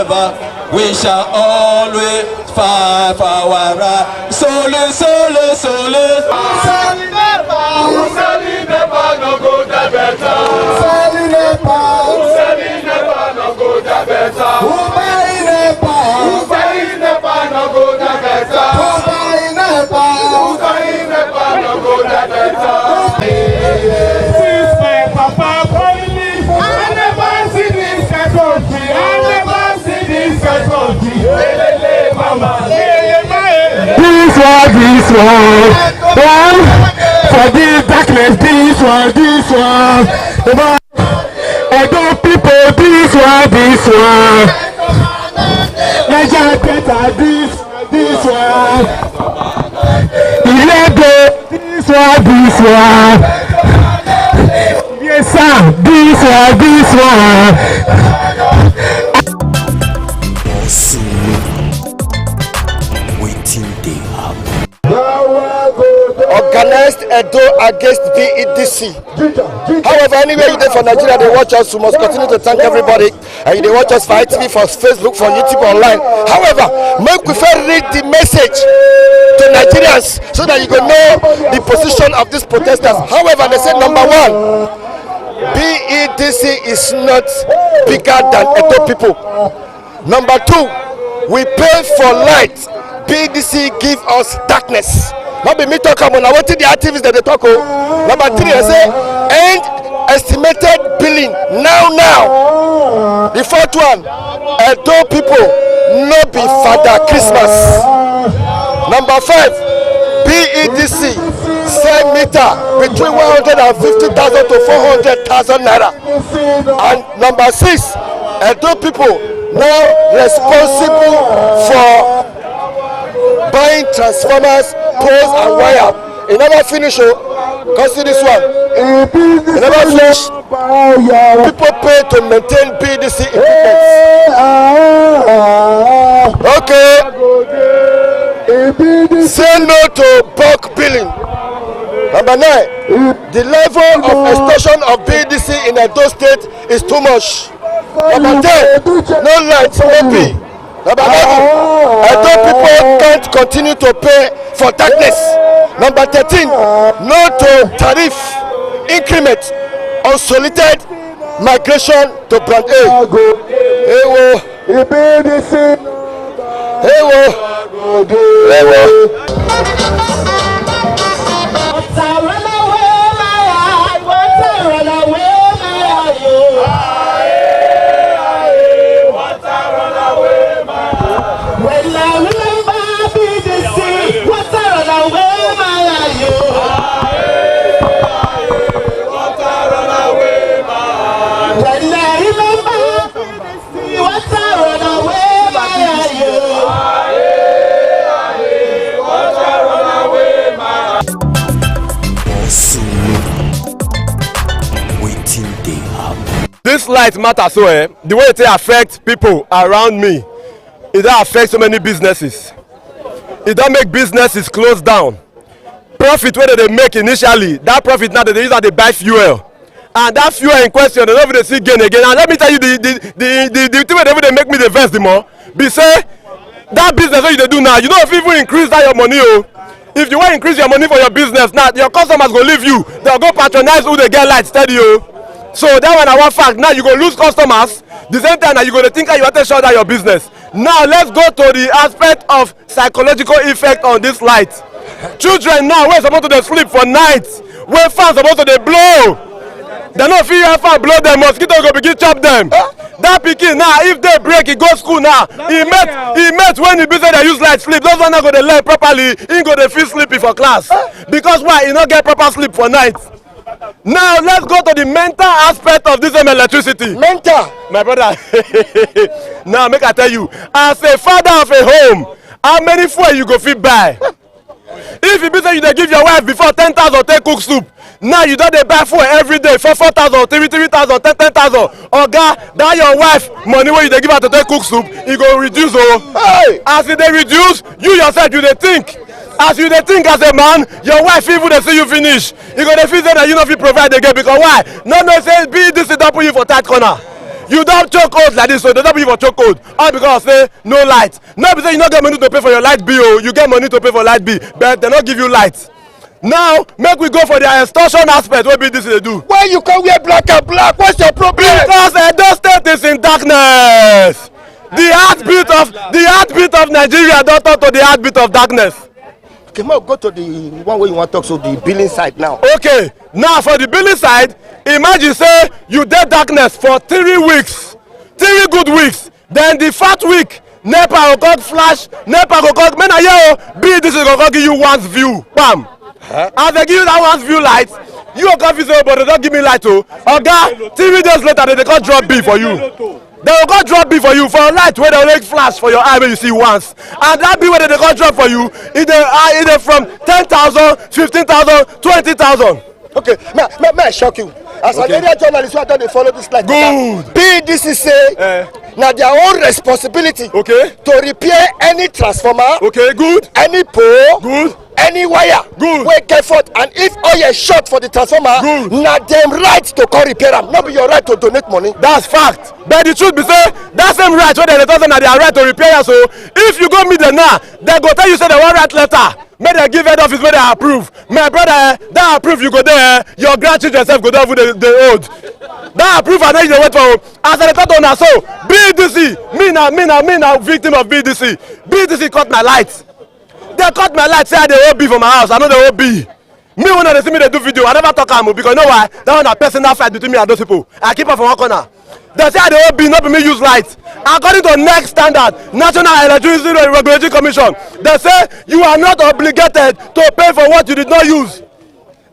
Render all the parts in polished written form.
forever. We shall always fight for our right. Sole, sole, sole. No go da better. No go da better. Who buy never no go da better. Who buy never no go da better. Since my papa born me, I never see this country. I never see this country. Mama, this one. For this darkness, this one. Edo people, this one. Niger Delta, this one. Ilego, this one. Yes, sir, this one. Organized Edo against VEDC. However, anywhere you go for Nigeria, they watch us. We must continue to thank everybody. And they watch us for ITV, for Facebook, for YouTube online. However, make we first read the message to Nigerians so that you can know the position of these protesters. However, they said number one, VEDC is not bigger than Edo people. Number two, we pay for light. VEDC give us darkness. Not be me talk about now. What the activists that they talk about. Number three, I say end estimated billing now. The fourth one, Edo people no be Father Christmas. Number five, VEDC sell meter between 150,000 to 400,000 naira. And number six, Edo people now responsible for buying transformers, poles and wire. It never finish. Consider this one. It never finish. People pay to maintain BDC equipment. Okay. Say no to bulk billing. Number 9. The level of extortion of BDC in Edo State is too much. Number 10. No lights, no pay. Number 11, Edo people can't continue to pay for darkness. Number 13, no to tariff increment on solicited migration to Brand A. This light matter so the way it affects people around me, it don't affect so many businesses. It don't make businesses close down. Profit where they make initially, that profit now they use that they buy fuel. And that fuel in question, they don't even see gain again. And let me tell you the thing where they make me the best the more. Be say that business what you do now, you know if you even increase that your money, if you want to increase your money for your business now, your customers go leave you, they'll go patronize who they get light steady. So that one I want fact. Now you go lose customers. The same time now you go to think you want to shut down your business. Now let's go to the aspect of psychological effect on this light. Children now we're supposed to sleep for nights. Where fans supposed to blow. They no feel how far blow them, mosquito go begin chop them. That pikin now if they break he go school now. He met when he busy they use light sleep. Those one not go to learn properly. He go to feel sleepy for class. Because why? He not get proper sleep for night. Now let's go to the mental aspect of this electricity. Mental, my brother. Now make I tell you, as a father of a home, how many fuel you go fit buy? If you be say you dey give your wife before 10,000 take cook soup, now you don dey buy fuel every day for 4,000, 3,000, 10,000. Oga, that your wife money wey you dey give her to take cook soup, e go reduce Hey. As e dey reduce, you yourself you dey think. As you dey think as a man, your wife even dey see you finish. You go dey feel say that you no fit provide again because why? No say BEDC don put you for tight corner. you don't choke oath like this, so they don't be for choke oath. All because say no light. No, because you not get money to pay for your light bill. You get money to pay for light bill, but they not give you light. Now make we go for the extortion aspect. What be this they do? Why you come wear black and black? What's your problem? Because Edo State is in darkness. The heartbeat of Nigeria don't turn to the heartbeat of darkness. Okay, now go to the one where you want to talk, so the billing side now. Okay, now for the billing side, imagine say you did darkness for 3 weeks, 3 good weeks. Then the 4th week, NEPA go come flash, NEPA go come. Man, BDC go come give you one's view. Bam. As they give you that one's view light, you go confuse, but they don't give me light. Oh, okay. 3 days later, they come drop B for you. They will go drop B for you for a light where they will make flash for your eye when you see once. And that B where they go drop for you, either from 10,000, 15,000, 20,000. Okay, may I shock you? As an area journalist, I don't follow this like good. BDC say now their own responsibility. Okay. To repair any transformer. Okay, good. Any pole. Good. Any wire. Good. Wey get fault, and if oil short for the transformer, good. Na them right to come repair am. Not be your right to donate money. That's fact. But the truth be say that same right wey dem dey talk say na their right to repair am. So if you go meet them now, they go tell you say they wan write letter. Make they give head office, make they approve. My brother, that approve you go there. Your grandchildren sef go there for the old. That approve and then you dey wait for. As I dey talk to una so, BDC, me na victim of BDC. BDC cut my light. They cut my light, say I dey owe B for my house. I know they owe B. Me when they see me they do video, I never talk am because you know why? That one a personal fight between me and those people. I keep her for one corner. They say I dey owe B, not be me use light. According to next standard, National Electricity Regulatory Commission, they say you are not obligated to pay for what you did not use.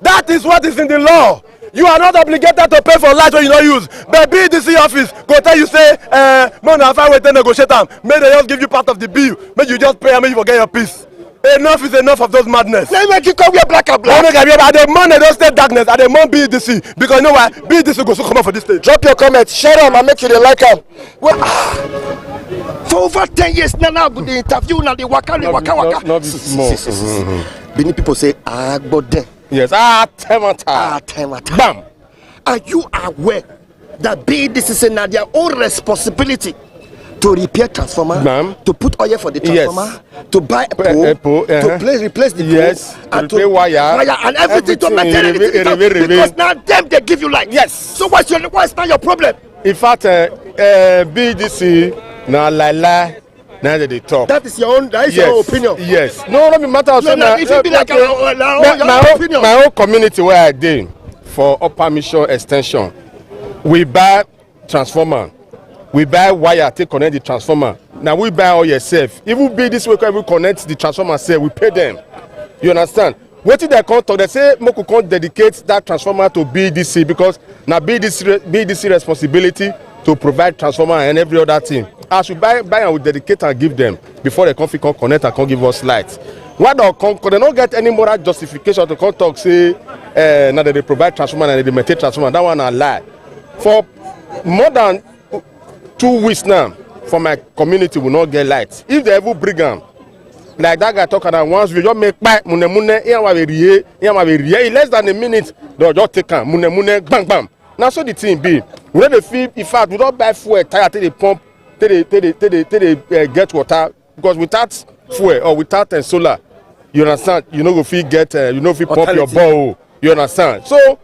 That is what is in the law. You are not obligated to pay for light when you not use. But BDC office go tell you say, man, if I wait to negotiate them, may they just give you part of the bill. May you just pay and may you forget your peace. Enough is enough of those madness. Let me make you come wear black and black. I demand they don't stay darkness. I demand BDC because you know why? BDC go so come out for this stage. Drop your comment, share them, and make you the like them. Well, for over 10 years now, with the interview now, the waka. Not be small. Many people say, but then. Yes, temata. Bam. Are you aware that BDC say now their own responsibility to repair transformer, to put oil for the transformer, to buy a pole, to replace the pole, and to repair wire and everything to maintain everything because now them they give you light. Yes. So what's not your problem? In fact, BDC now lie. Now they talk. That is your own. That is your opinion. Yes. No, let me matter. No, if you be like your opinion. My own community where I did for Upper Mission Extension, we buy transformer. We buy wire to connect the transformer. Now we buy all yourself. Even be this way, we connect the transformer, say we pay them. You understand? What did they come talk? They say Moku can't dedicate that transformer to BDC because now BDC responsibility to provide transformer and every other thing. As we buy and we dedicate and give them before they can connect and can give us light. Why don't they don't get any moral justification to come talk say now that they provide transformer and they maintain transformer? That one a lie. For more than 2 weeks now, for my community will not get light. If they ever bring them, like that guy talking about once we just make back in less than a minute, they'll just take them bang bang. Now so the thing be, we don't feel in fact we don't buy fuel tire till they pump till they get water because without fuel or without solar, you understand, you know if you get you know if you pump your ball, you understand. So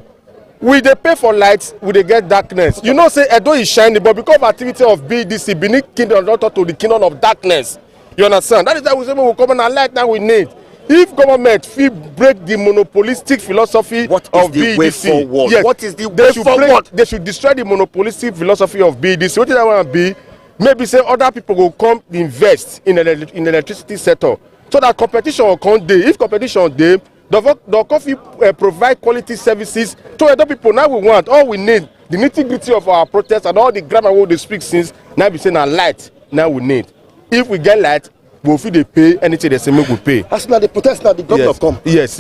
we dey pay for lights, we dey get darkness. You know say Edo is shining, but because of activity of BDC, Benin Kingdom don't talk to the kingdom of darkness. You understand? That is why we say we come and light now we need. If government feel break the monopolistic philosophy of BDC, yes, what is the way forward? They should destroy the monopolistic philosophy of BDC. What did I want to be? Maybe say other people will come invest in the electricity sector so that competition will come there. If competition there, the coffee provide quality services to other people. Now we want all we need the nitty-gritty of our protest and all the grammar we they speak since now we say now light now we need. If we get light, we'll feel they pay anything they say we pay. As now the protest now the governor come. Yes.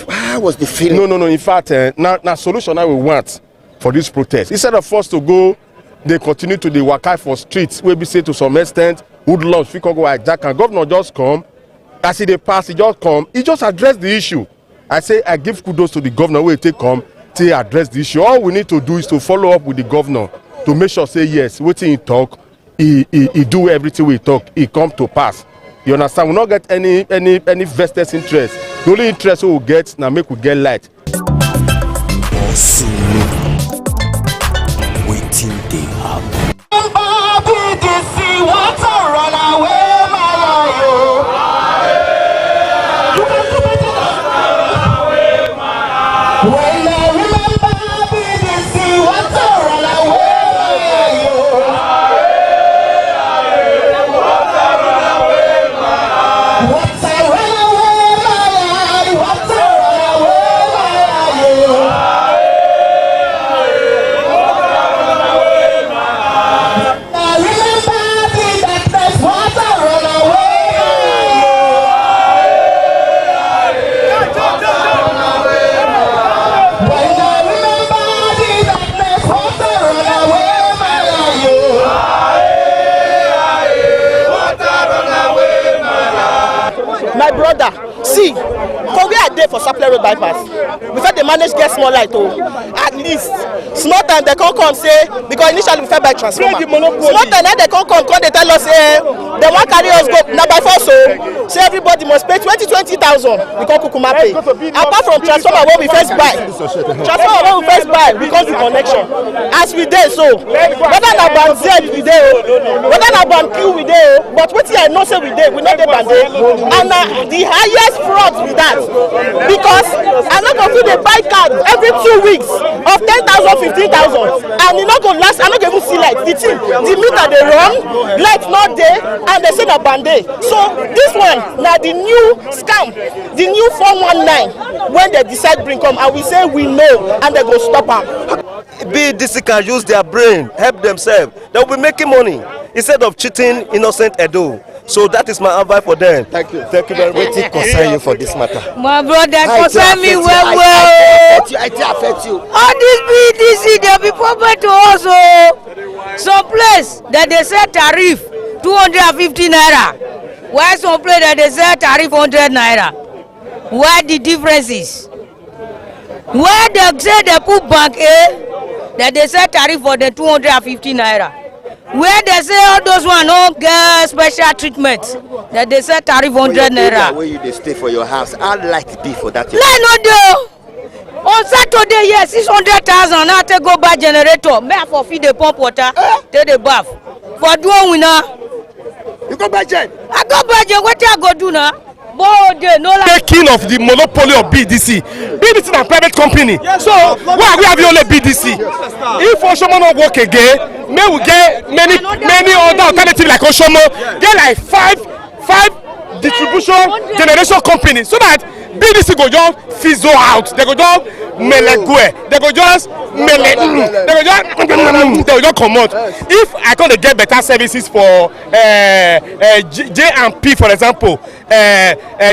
How was the feeling? No. In fact, now solution now we want for this protest. Instead of us to go, they continue to the waka for streets where we say to some extent woodlands we can go hijack and governor just come. As he pass, he just come. He just address the issue. I say I give kudos to the governor where he take come to address the issue. All we need to do is to follow up with the governor to make sure say yes wetin he talk he do everything we talk he come to pass. You understand? We not get any vested interest. The only interest we will get now make we get light. Waiting they happen. My brother, see, for where I dey for Sapele Road bypass, before they manage get small light at least small time they come say because initially we fell by transformer. Small time now they come they tell us they want carry us go now by force say everybody must pay 20,000 we come kukuma pay. Apart from transformer where we first buy, because the connection as we dey so whether na band Z we dey whether na band Q we dey but wetin I know say we dey band A and the highest fraud with that because I no go fit dey buy card every 2 weeks of 10,000 15,000 and e no go last I no go even see light the meter dey run light not dey and they say na band A so this one na the new scam the new 419 when they decide bring come and we say we know and they go stop am. BDC can use their brain help themselves they will be making money instead of cheating innocent Edo. So that is my advice for them. Thank you very much. What concern you for this matter? My brother concern me well. I affect you. All this BDC they be proper to us. Some place that they say tariff 250 naira. Why some place that they say tariff 100 naira? Where the difference is? Where they say they put bank A that they say tariff for the 250 naira. Where they say all those one no get special treatment that they say tariff 100 naira. Where you they stay for your house, I'd like to be for that. Like no do. On Saturday, yes, 600,000. Now take go buy generator. May I for feed the pump water, take the bath. For doing winner. You go buy gen. I go buy gen. What I go do now? Taking of the monopoly of BDC. BDC is a private company. So why we have only BDC? If Oshomo not work again, may we get many other alternatives like Oshomo, get like five distribution generation companies so that BDC go just fizzle out. They go just melegue. They go just come out. If I can't get better services for J&P, for example,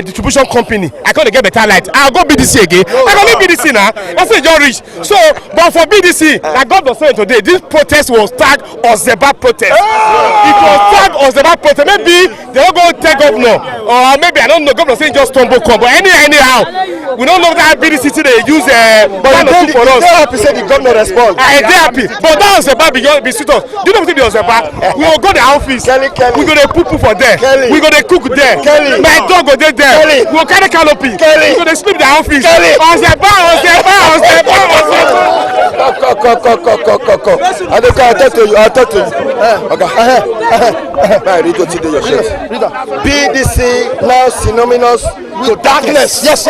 distribution company, I can't get better light. I'll go BDC again. I can leave BDC now. That's it, just rich. So, but for BDC, like God was saying today, this protest was tagged Ozeba protest. It was tagged Ozeba protest. Maybe they will go take governor, or maybe I don't know. Governor saying just tumble come, but anyhow, we don't know that BDC they use but for us. They happy say the governor respond. I dey happy, but that was about be suit us. Do you know what it was about? We will go to the office. Kelly. We go to poo for there. Kelly. We go to cook there. Kelly. My dog go there. Kelly. We will carry canopy. Kelly. We go to sleep the office. Kelly. Ozeba. I'll talk to you. Okay. Read your shirt. BDC now synonymous to darkness. Yes.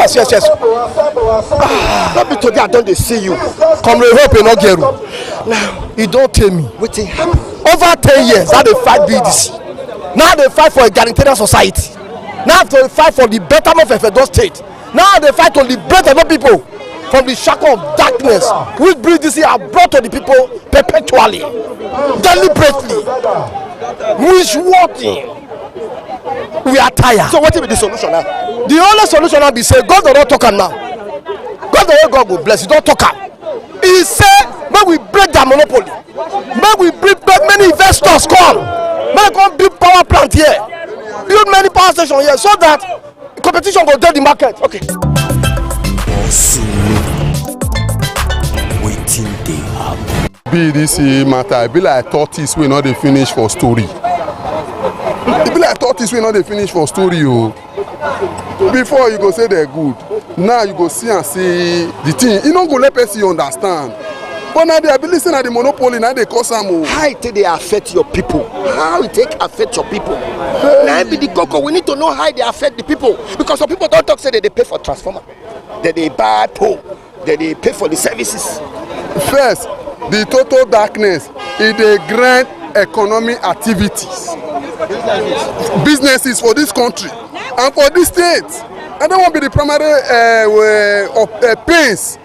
Not be today I don't see you. Come hope you not get room. Now you don't tell me. Wetin happen? Over 10 years now they fight BDC. Now they fight for a egalitarian society. Now they fight for the betterment of Edo State. Now they fight to liberate Edo people from the shackle of darkness which BDC are brought to the people perpetually, deliberately, wishing. We are tired. So what will be the solution now? The only solution now be say God will not talk now. God the way God will bless you, don't talk am. He say when we break the monopoly, when we bring many investors come, when we come build power plant here, build many power stations here, so that competition go down the market. Okay. Waiting they happen. BDC matter, e be like tortoise wey no dey finish for story. E be like tortoise wey no dey finish for story o. Before you go say they're good, now you go see and see the thing. You no go let person understand. But now the ability na the monopoly now they cause am o. How it take dey affect your people? How it take affect your people? Now be the koko. We need to know how they affect the people, because some people don't talk say that they pay for transformer, that they buy pole, that they pay for the services. First, the total darkness is the grand economic activities, businesses for this country and for this state. I don't want to be the primary pains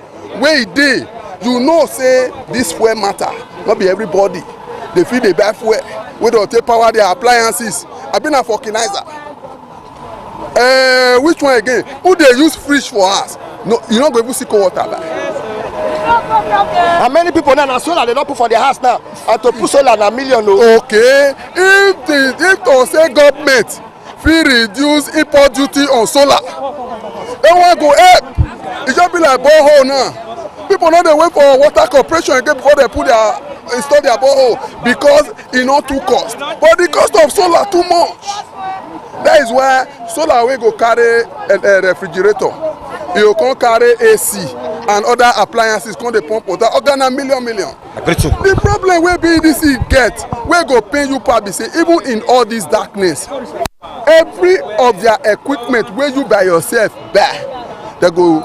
where it dey. You know say this fuel matter, not be everybody. They feel they buy fuel, we don't take power their appliances. I been a vulcanizer. Which one again? Who they use fridge for us? No, you not go even see cold water buy. And many people now solar they don't put for their house now. And to put solar na million. Okay, if to say government fee reduce import duty on solar, they want go help. It just be like borehole now. People know they wait for water corporation again before they install their borehole, because it not too cost. But the cost of solar too much. That is why solar will go carry a refrigerator. You can carry AC and other appliances come dey pump water. Organa million. The problem wey BDC get, wey go pain you part be say even in all this darkness, every of their equipment wey you by yourself buy, they go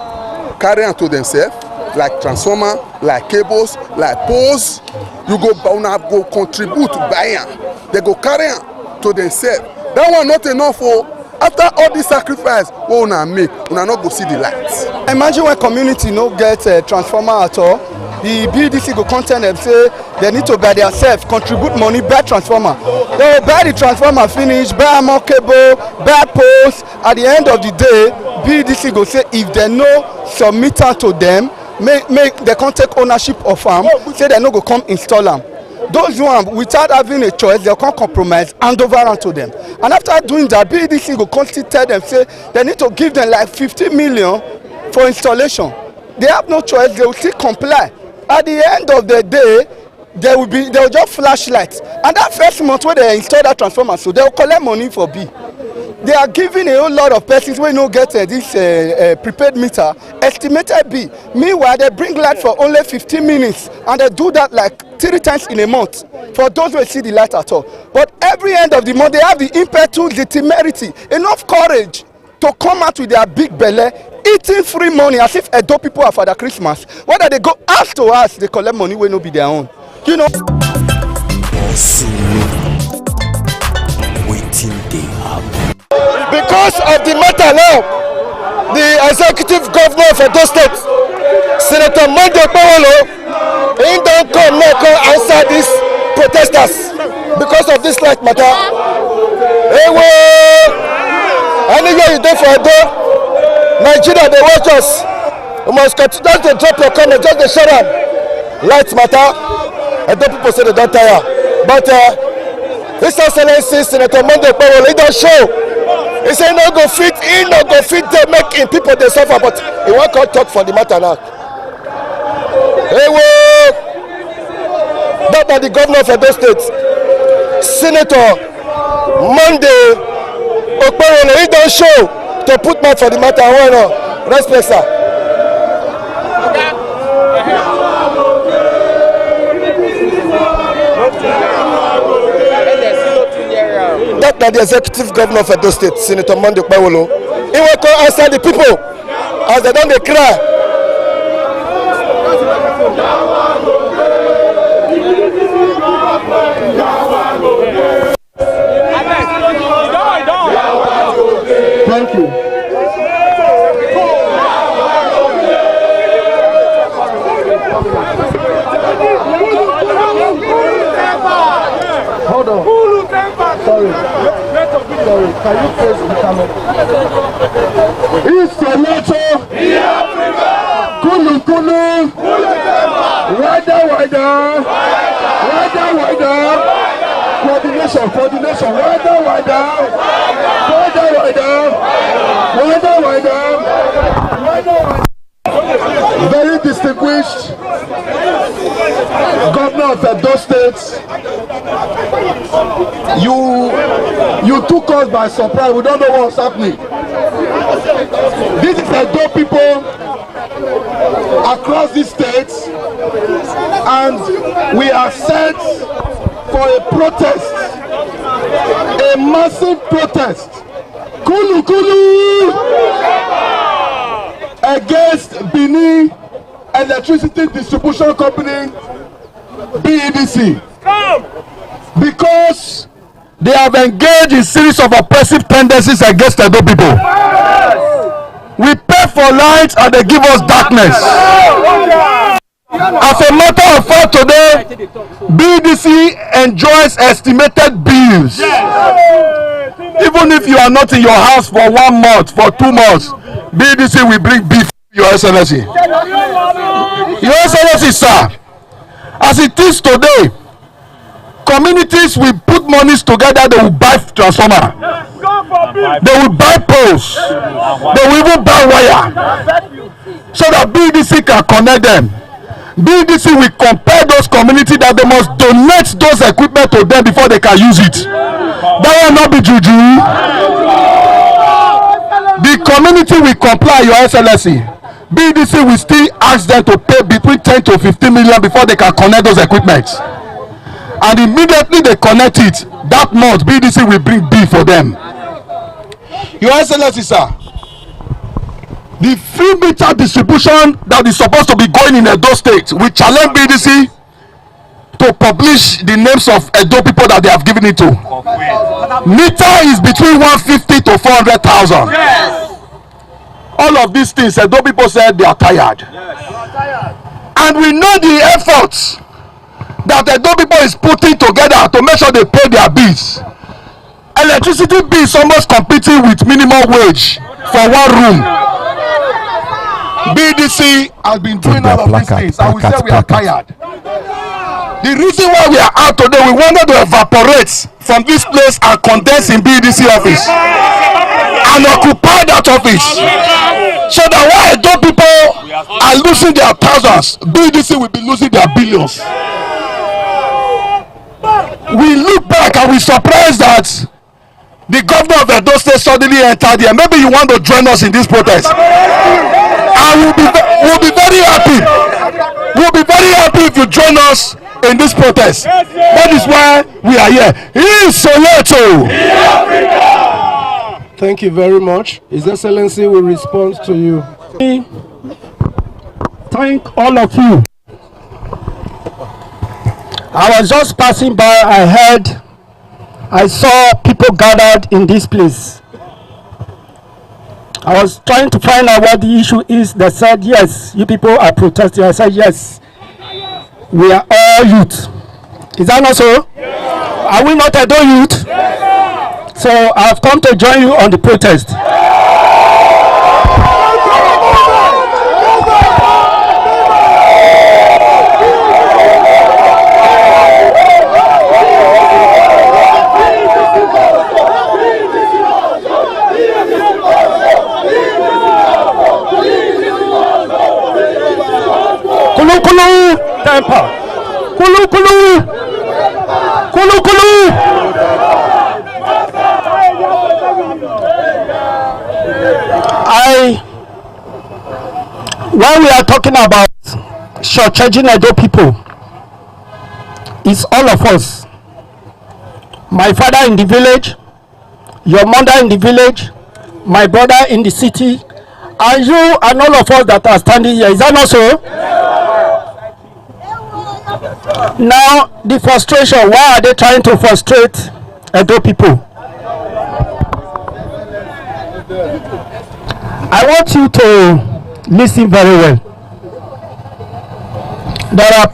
carry am to themselves, like transformer, like cables, like poles. You go contribute to buy am. They go carry am to themselves. That one not enough for. After all this sacrifice, we una make, una not go see the lights. Imagine when community no get a transformer at all. The BDC go content them say they need to buy themselves, contribute money, buy transformer. They will buy the transformer finish, buy more cable, buy poles. At the end of the day, BDC go say if they no submit to them, make they can't take ownership of them, say they no go come install them. Those ones, without having a choice, they can't compromise, hand over to them. And after doing that, BDC will constantly tell them, say they need to give them like 50 million for installation. They have no choice, they will still comply. At the end of the day, they will just flash lights. And that first month when they install that transformer, so they will collect money for B. They are giving a whole lot of persons wey no get this prepaid meter estimated bill. Meanwhile, they bring light for only 15 minutes, and they do that like 3 times in a month for those who see the light at all. But every end of the month, they have the impetus, the temerity, enough courage to come out with their big belly, eating free money as if Edo people are for their Christmas. Whether they go house to house, they collect money wey no be their own. You know. Because of the matter now, the executive governor of Edo State, Senator Monday Okpewolo, he don't come now come answer these protesters because of this light matter. Hey, anywhere you dey for Edo, Nigeria they watch us. You must continue to drop your comment, just the shut up. Light matter. Edo people say they don't tire, but His Excellency Senator Monday Okpewolo, he don't show. He say no go fit, he no go fit dey make him people dey suffer, but he wan come talk for the matter now. Hey, that na the governor of Edo State, Senator Monday Okpewolo, he don show to put mouth for the matter. Why not? Respect, sir. That na the executive governor of Edo State, Senator Monday Okpewolo. He will come answer the people as they don dey cry. Thank you. Hold on. Sorry. Can you face the camera? Installation. Kulu. Wider. Coordination. Wider. Very distinguished Governor of Edo State, you took us by surprise. We don't know what's happening. This is Edo people across the states, and we are set for a protest, a massive protest. Kulu Kulu against Benin Electricity Distribution Company, BEDC, because they have engaged in series of oppressive tendencies against Edo people. We pay for light and they give us darkness. As a matter of fact, today BEDC enjoys estimated bills. Even if you are not in your house for 1 month, for 2 months, BEDC will bring beef to your Excellency. Your Excellency, sir, as it is today, communities will put monies together, they will buy transformer, they will buy poles, they will even buy wire, so that BEDC can connect them. BEDC will compel those communities that they must donate those equipment to them before they can use it. That will not be juju. The community will comply, Your Excellency. BEDC will still ask them to pay between 10 to 15 million before they can connect those equipment. And immediately they connect it, that month BEDC will bring beef for them. Your Excellency, sir, the free meter distribution that is supposed to be going in Edo State will challenge BEDC to publish the names of Edo people that they have given it to. Meter is between 150 to 400,000. Yes. All of these things, Edo people said they are tired. Yes. And we know the efforts that Edo people is putting together to make sure they pay their bills. Electricity bill is almost competing with minimum wage for 1 room. BEDC has been doing all of these things, and we say we are tired. The reason why we are out today, we wanted to evaporate from this place and condense in BEDC office and occupy that office, so that while Edo people are losing their thousands, BEDC will be losing their billions. We look back and we surprised that the governor of Edo State suddenly entered here. Maybe you want to join us in this protest. And we'll be very happy. We'll be very happy if you join us in this protest. That is why we are here. In Soweto. Thank you very much. His Excellency will respond to you. Thank all of you. I was just passing by, I saw people gathered in this place. I was trying to find out what the issue is. They said, yes, you people are protesting. I said, yes, we are all youth. Is that not so? Yes. Are we not Edo youth? Yes. So I've come to join you on the protest. Kulu kulu temper. Kulu kulu. Kulu kulu. When we are talking about shortchanging Edo people, it's all of us. My father in the village, your mother in the village, my brother in the city, and you and all of us that are standing here. Is that not so? Now, the frustration, why are they trying to frustrate Edo people? I want you to listen very well. There are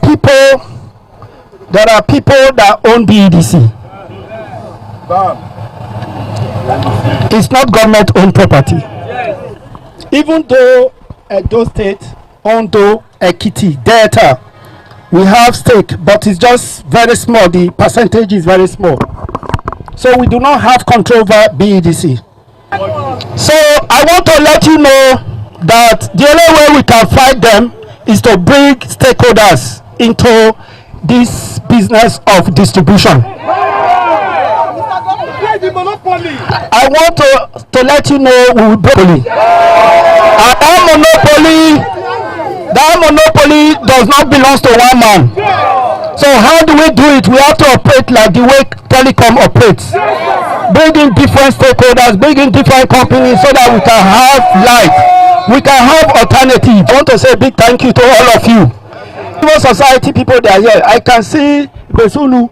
people that own BEDC. It's not government owned property. Even though Edo State, Ondo, Ekiti, Delta, we have stake, but it's just very small. The percentage is very small. So we do not have control over BEDC. So I want to let you know that the only way we can fight them is to bring stakeholders into this business of distribution. I want to let you know we will break monopoly. That monopoly does not belong to one man. So how do we do it? We have to operate like the way telecom operates. Bring in different stakeholders, bring in different companies so that we can have light. We can have alternative. I want to say a big thank you to all of you. Civil society people that are here. I can see Besunu.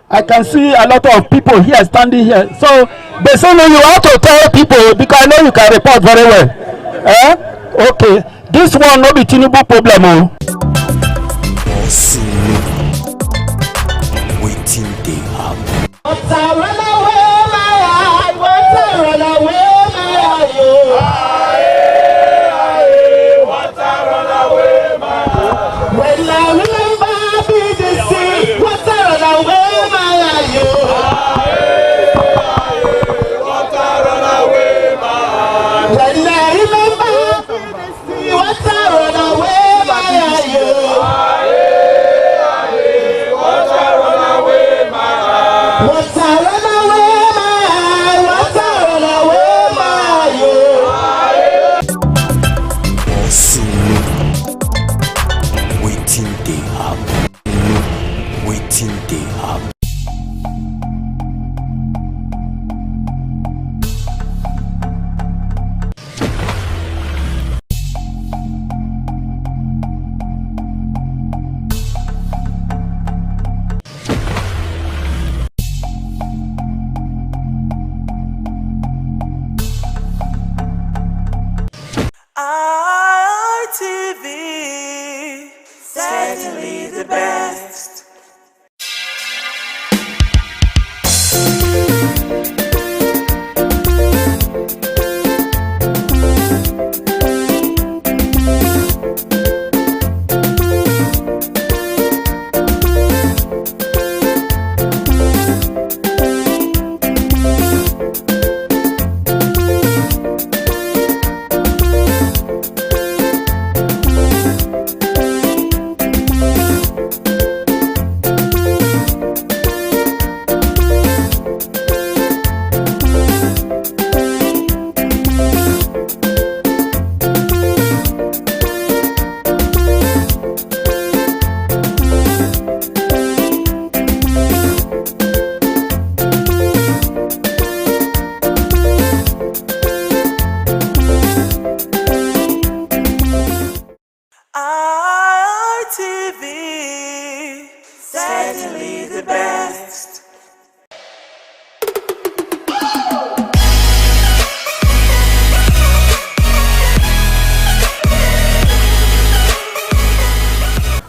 I can see a lot of people here standing here. So Besunu, you have to tell people because I know you can report very well. Okay. This one no be Tinubu problem. Waiting they happen. ITV, certainly the best. ITV, certainly the best.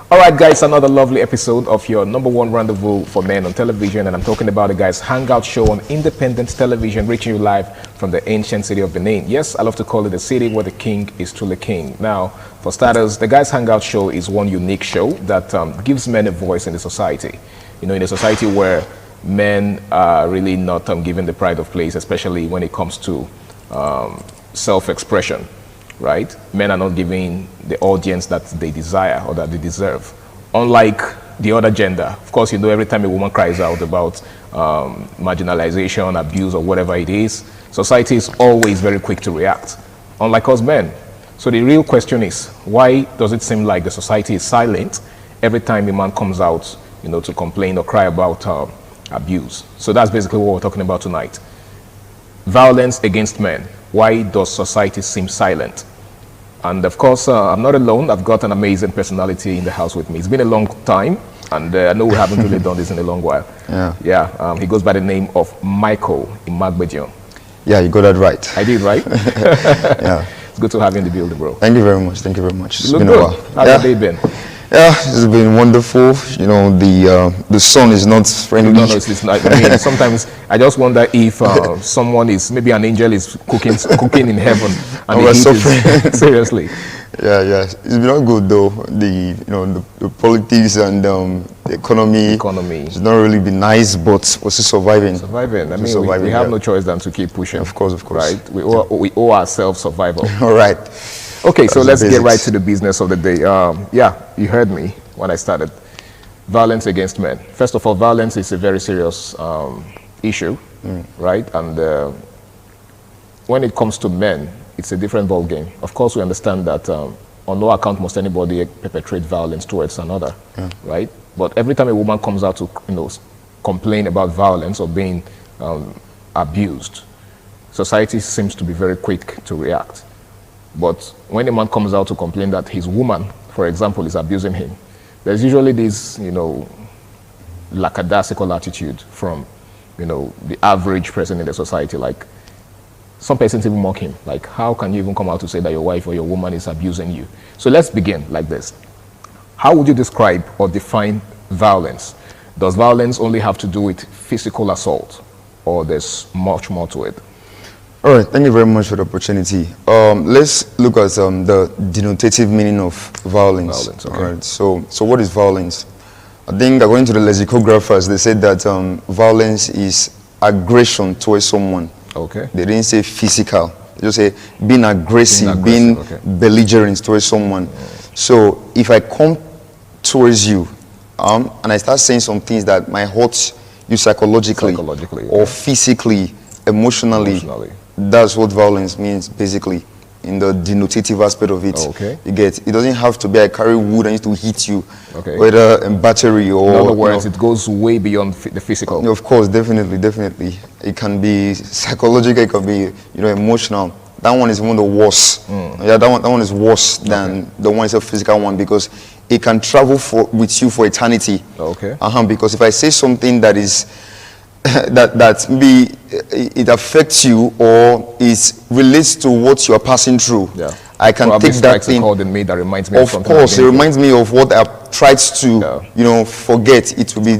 Alright guys, another lovely episode of your #1 rendezvous for men on television, and I'm talking about the guys Hangout Show on independent television, reaching you live from the ancient city of Benin. Yes, I love to call it the city where the king is truly king. Now, for starters, the guys Hangout Show is one unique show that gives men a voice in the society. You know, in a society where men are really not given the pride of place, especially when it comes to self-expression. Right? Men are not giving the audience that they desire or that they deserve. Unlike the other gender, of course, you know, every time a woman cries out about marginalization, abuse, or whatever it is, society is always very quick to react, unlike us men. So the real question is, why does it seem like the society is silent every time a man comes out, you know, to complain or cry about abuse? So that's basically what we're talking about tonight. Violence against men. Why does society seem silent? And of course, I'm not alone. I've got an amazing personality in the house with me. It's been a long time, and I know we haven't really done this in a long while. Yeah. He goes by the name of Michael Imagbejion. Yeah, you got that right. I did, right? Yeah. It's good to have you in the building, bro. Thank you very much. Thank you very much. It's been a while. How's your day been? Yeah, it's been wonderful. You know, the sun is not friendly. No, it's not. I mean, sometimes I just wonder if someone is, maybe an angel is cooking in heaven, and the heat is, seriously. Yeah, it's been all good though. The politics and the economy. It's not really been nice, but we're still surviving. I mean, we have no choice than to keep pushing. Of course. Right? We owe ourselves survival. All right. Okay, so let's get right to the business of the day. Yeah, you heard me when I started. violence against men. First of all, violence is a very serious issue, right? And when it comes to men, it's a different ball game. Of course, we understand that on no account must anybody perpetrate violence towards another, right? But every time a woman comes out to, complain about violence or being abused, society seems to be very quick to react. But when a man comes out to complain that his woman, for example, is abusing him, there's usually this, lackadaisical attitude from, the average person in the society. Like, some persons even mock him. Like, how can you even come out to say that your wife or your woman is abusing you? So let's begin like this. How would you describe or define violence? Does violence only have to do with physical assault, or there's much more to it? All right, thank you very much for the opportunity. Let's look at the denotative meaning of violence. Okay. All right, so what is violence? I think according to the lexicographers, they said that violence is aggression towards someone. Okay. They didn't say physical. They just say being aggressive, being belligerent towards someone. So if I come towards you and I start saying some things that might hurt you psychologically or physically, emotionally, that's what violence means basically in the denotative aspect of it. Okay. You get, it doesn't have to be I carry wood and need to hit you, whether in battery or... In other words, it goes way beyond the physical. Of course, definitely. It can be psychological, it can be, emotional. That one is one of the worst. Yeah, that one is worse than the one is a physical one, because it can travel with you for eternity. Okay. Because if I say something that is that maybe it affects you or it relates to what you are passing through, I can Probably take that thing. In me that reminds me of something. Of course, it reminds me of what I've tried to, forget. It will be,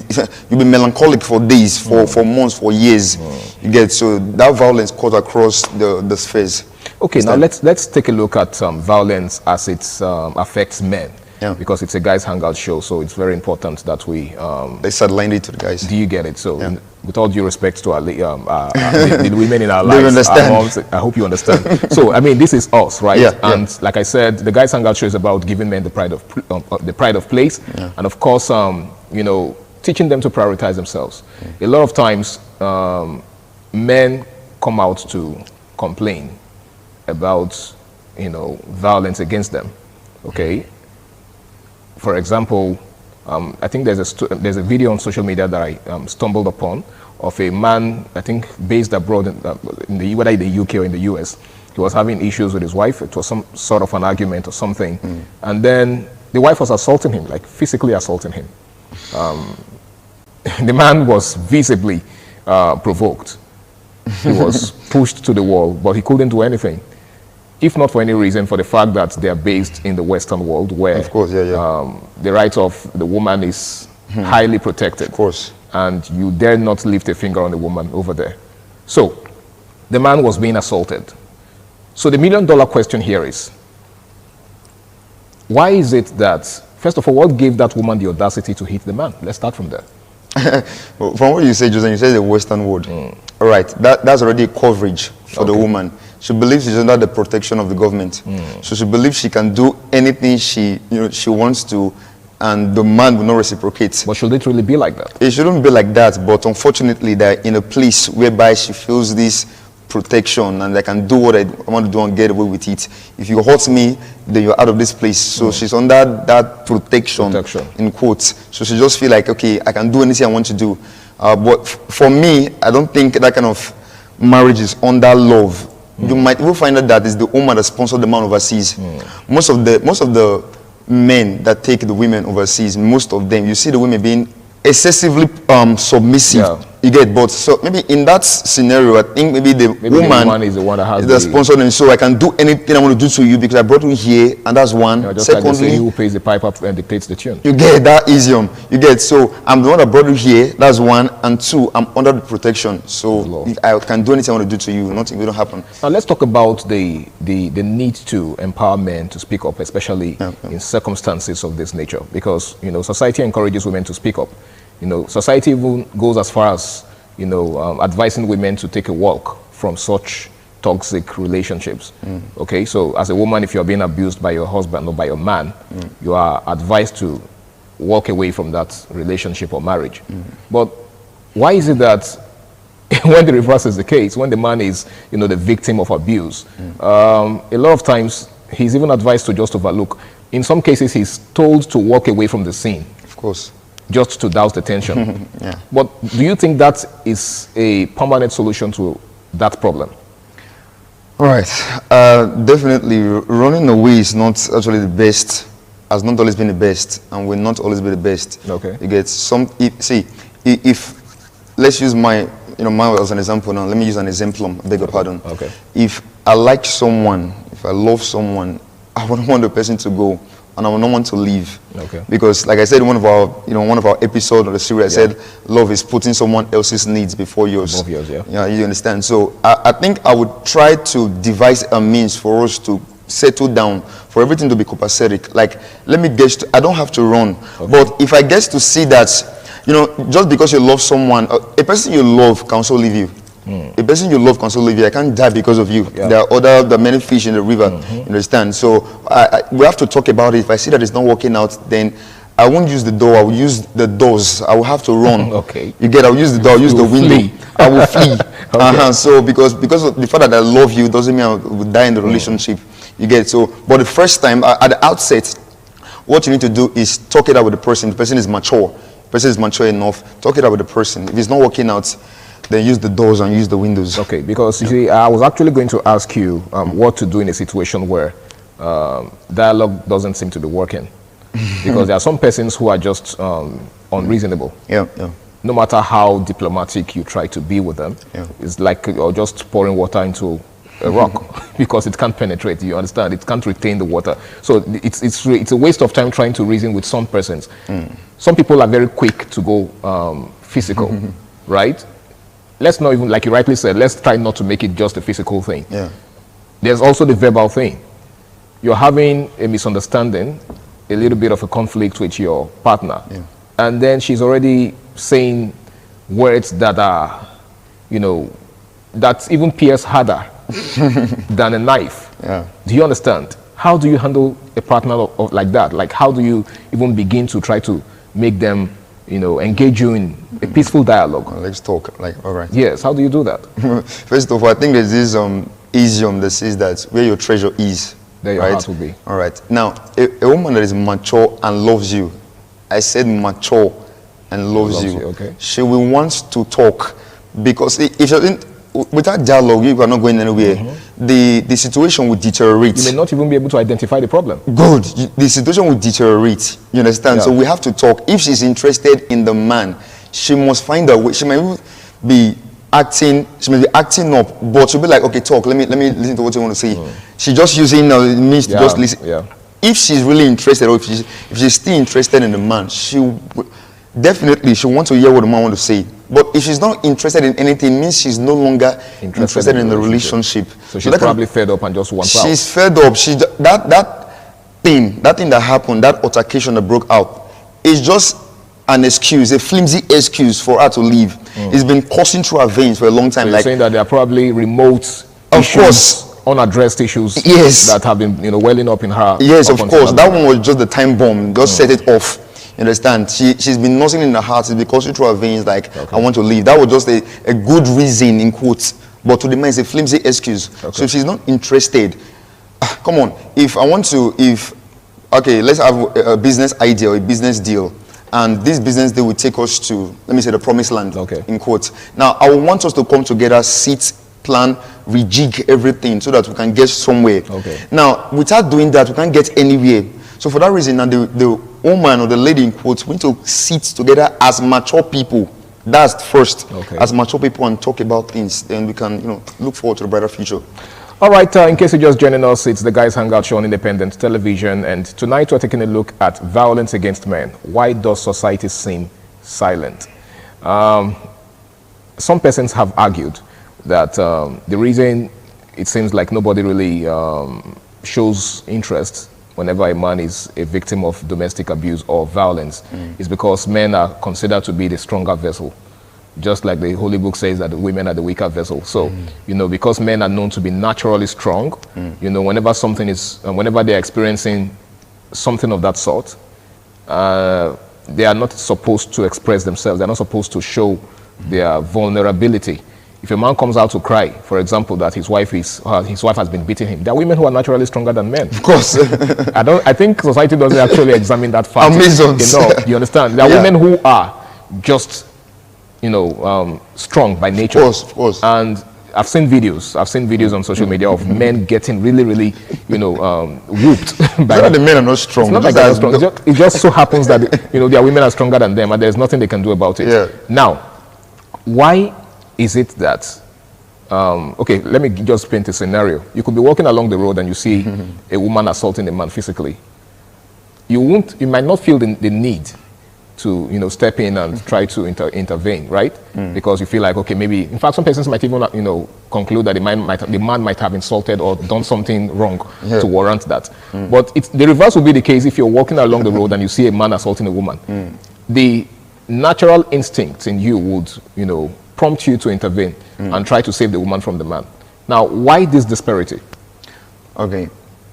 you'll be melancholic for days, for months, for years. You get, so that violence cuts across the spheres. Okay, now let's take a look at violence as it affects men. Yeah. Because it's a guys hangout show, so it's very important that we they sideline it to the guys. Do you get it? So with all due respect to the women in our lives, They understand. our moms, I hope you understand. So I mean, this is us, right? Yeah, and like I said, the guys hangout show is about giving men the pride of place, and of course, teaching them to prioritize themselves. A lot of times, men come out to complain about violence against them. Okay. For example, I think there's a video on social media that I stumbled upon of a man, I think based abroad whether in the UK or in the US. He was having issues with his wife. It was some sort of an argument or something. And then the wife was assaulting him, like physically assaulting him. The man was visibly provoked. He was pushed to the wall, but he couldn't do anything. If not for any reason, for the fact that they are based in the Western world, where of course, the right of the woman is highly protected. Of course. And you dare not lift a finger on the woman over there. So the man was being assaulted. So the $1 million question here is, why is it that, first of all, what gave that woman the audacity to hit the man? Let's start from there. Well, from what you say, Jose, you say the Western world. All right, that's already a coverage for the woman. She believes she's under the protection of the government. So she believes she can do anything she wants to, and the man will not reciprocate. But should it really be like that? It shouldn't be like that, but unfortunately, they're in a place whereby she feels this protection and I can do what I want to do and get away with it. If you hurt me, then you're out of this place. So she's under that protection, in quotes. So she just feel like, okay, I can do anything I want to do. But for me, I don't think that kind of marriage is under love. You might even find out that it's the woman that sponsored the man overseas. Most of the men that take the women overseas, most of them, you see the women being excessively submissive. You get, but so maybe in that scenario, I think maybe the woman is the one that has the sponsor, and so I can do anything I want to do to you because I brought you here, and that's one. Just Secondly, like who pays the pipe up and dictates the tune. You get that idiom. You get, so I'm the one that brought you here. That's one, and two, I'm under the protection, so I can do anything I want to do to you. Nothing will happen. Now let's talk about the need to empower men to speak up, especially in circumstances of this nature, because society encourages women to speak up. Society even goes as far as advising women to take a walk from such toxic relationships. Okay, so as a woman, if you're being abused by your husband or by your man, you are advised to walk away from that relationship or marriage. But why is it that when the reverse is the case, when the man is, the victim of abuse, a lot of times he's even advised to just overlook. In some cases, he's told to walk away from the scene. Of course. Just to douse the tension. Yeah. But do you think that is a permanent solution to that problem? All right. Definitely, running away is not actually the best. Has not always been the best, and will not always be the best. Okay. You get some. If let's use my as an example now. Let me use an exemplum. I beg your pardon. Okay. If I like someone, if I love someone, I wouldn't want the person to go, and I would not want to leave. Okay. Because, like I said in one of our episodes of the series, I said love is putting someone else's needs before yours. Above yours, yeah. Yeah, you understand. So I think I would try to devise a means for us to settle down, for everything to be copacetic. Like, let me guess, I don't have to run. Okay. But if I get to see that, just because you love someone, a person you love can also leave you. A person you love can also leave you. I can't die because of you. Yeah. There are many fish in the river. You understand? So we have to talk about it. If I see that it's not working out, then I won't use the door. I will use the doors. I will have to run. Okay. You get? I'll use the door. I'll use the window. I will flee. Okay. So because of the fact that I love you doesn't mean I will die in the relationship. You get? So, but the first time at the outset, what you need to do is talk it out with the person. The person is mature. The person is mature enough. Talk it out with the person. If it's not working out, then use the doors and use the windows. Okay, because you see, I was actually going to ask you what to do in a situation where dialogue doesn't seem to be working. Because there are some persons who are just unreasonable. Yeah. No matter how diplomatic you try to be with them, it's like you're just pouring water into a rock because it can't penetrate. You understand? It can't retain the water. So it's a waste of time trying to reason with some persons. Some people are very quick to go physical, right? Let's not even, like you rightly said, let's try not to make it just a physical thing. Yeah. There's also the verbal thing. You're having a misunderstanding, a little bit of a conflict with your partner, and then she's already saying words that are, that even pierce harder than a knife. Yeah. Do you understand? How do you handle a partner like that? Like, how do you even begin to try to make them, engage you in a peaceful dialogue? Let's talk. Like, all right. Yes. How do you do that? First of all, I think there's this idiom that says that where your treasure is, there your heart will be. All right. Now, a woman that is mature and loves you, I said mature and loves you. Okay. She will want to talk, because if you're without dialogue, you are not going anywhere. The situation will deteriorate. You may not even be able to identify the problem. Good. The situation will deteriorate. You understand? Yeah. So we have to talk. If she's interested in the man, she must find a way. She may be acting. She may be acting up, but she'll be like, "Okay, talk. Let me listen to what you want to say." She's just using means to just listen. Yeah. If she's really interested, or if she's still interested in the man, she want to hear what the man wants to say. But if she's not interested in anything, it means she's no longer interested in the relationship. So she's probably fed up and just wants out. She's fed up. That thing that happened, that altercation that broke out, is just an excuse, a flimsy excuse for her to leave. It's been coursing through her veins for a long time. So you're saying that there are probably remote issues, unaddressed issues, that have been welling up in her. Yes, of course. That one was just the time bomb. Just set it off. You understand? She's been nursing in her heart. It's been coursing through her veins like, I want to leave. That was just a good reason, in quotes. But to the man, it's a flimsy excuse. Okay. So if she's not interested, come on. Let's have a business idea or a business deal. And this business deal will take us to, let me say, the promised land, in quotes. Now, I want us to come together, sit, plan, rejig everything so that we can get somewhere. Okay. Now, without doing that, we can't get anywhere. So for that reason, now the woman or the lady in quotes, we need to sit together as mature people. That's first. Okay. As mature people and talk about things. Then we can, look forward to a brighter future. All right, in case you're just joining us, it's the Guys Hangout Show on Independent Television. And tonight we're taking a look at violence against men. Why does society seem silent? Some persons have argued that the reason it seems like nobody really shows interest whenever a man is a victim of domestic abuse or violence is because men are considered to be the stronger vessel. Just like the Holy Book says that the women are the weaker vessel. So, because men are known to be naturally strong, whenever they're experiencing something of that sort, they are not supposed to express themselves. They're not supposed to show their vulnerability. If a man comes out to cry, for example, that his wife has been beating him, there are women who are naturally stronger than men. Of course. I think society doesn't actually examine that fact Amazons. enough. You understand? There are women who are just, strong by nature. Of course. And I've seen videos on social media of men getting really, really, whooped. By the men are not strong. It's not like they're not strong. It just so happens that their women are stronger than them, and there's nothing they can do about it. Yeah. Now, why is it that? Okay, let me just paint a scenario. You could be walking along the road and you see a woman assaulting a man physically. You might not feel the need to step in and try to intervene, right? Because you feel like, okay, maybe, in fact, some persons might even conclude that the man might have insulted or done something wrong to warrant that. But the reverse would be the case if you're walking along the road and you see a man assaulting a woman. The natural instinct in you would prompt you to intervene and try to save the woman from the man. Now, why this disparity? Okay,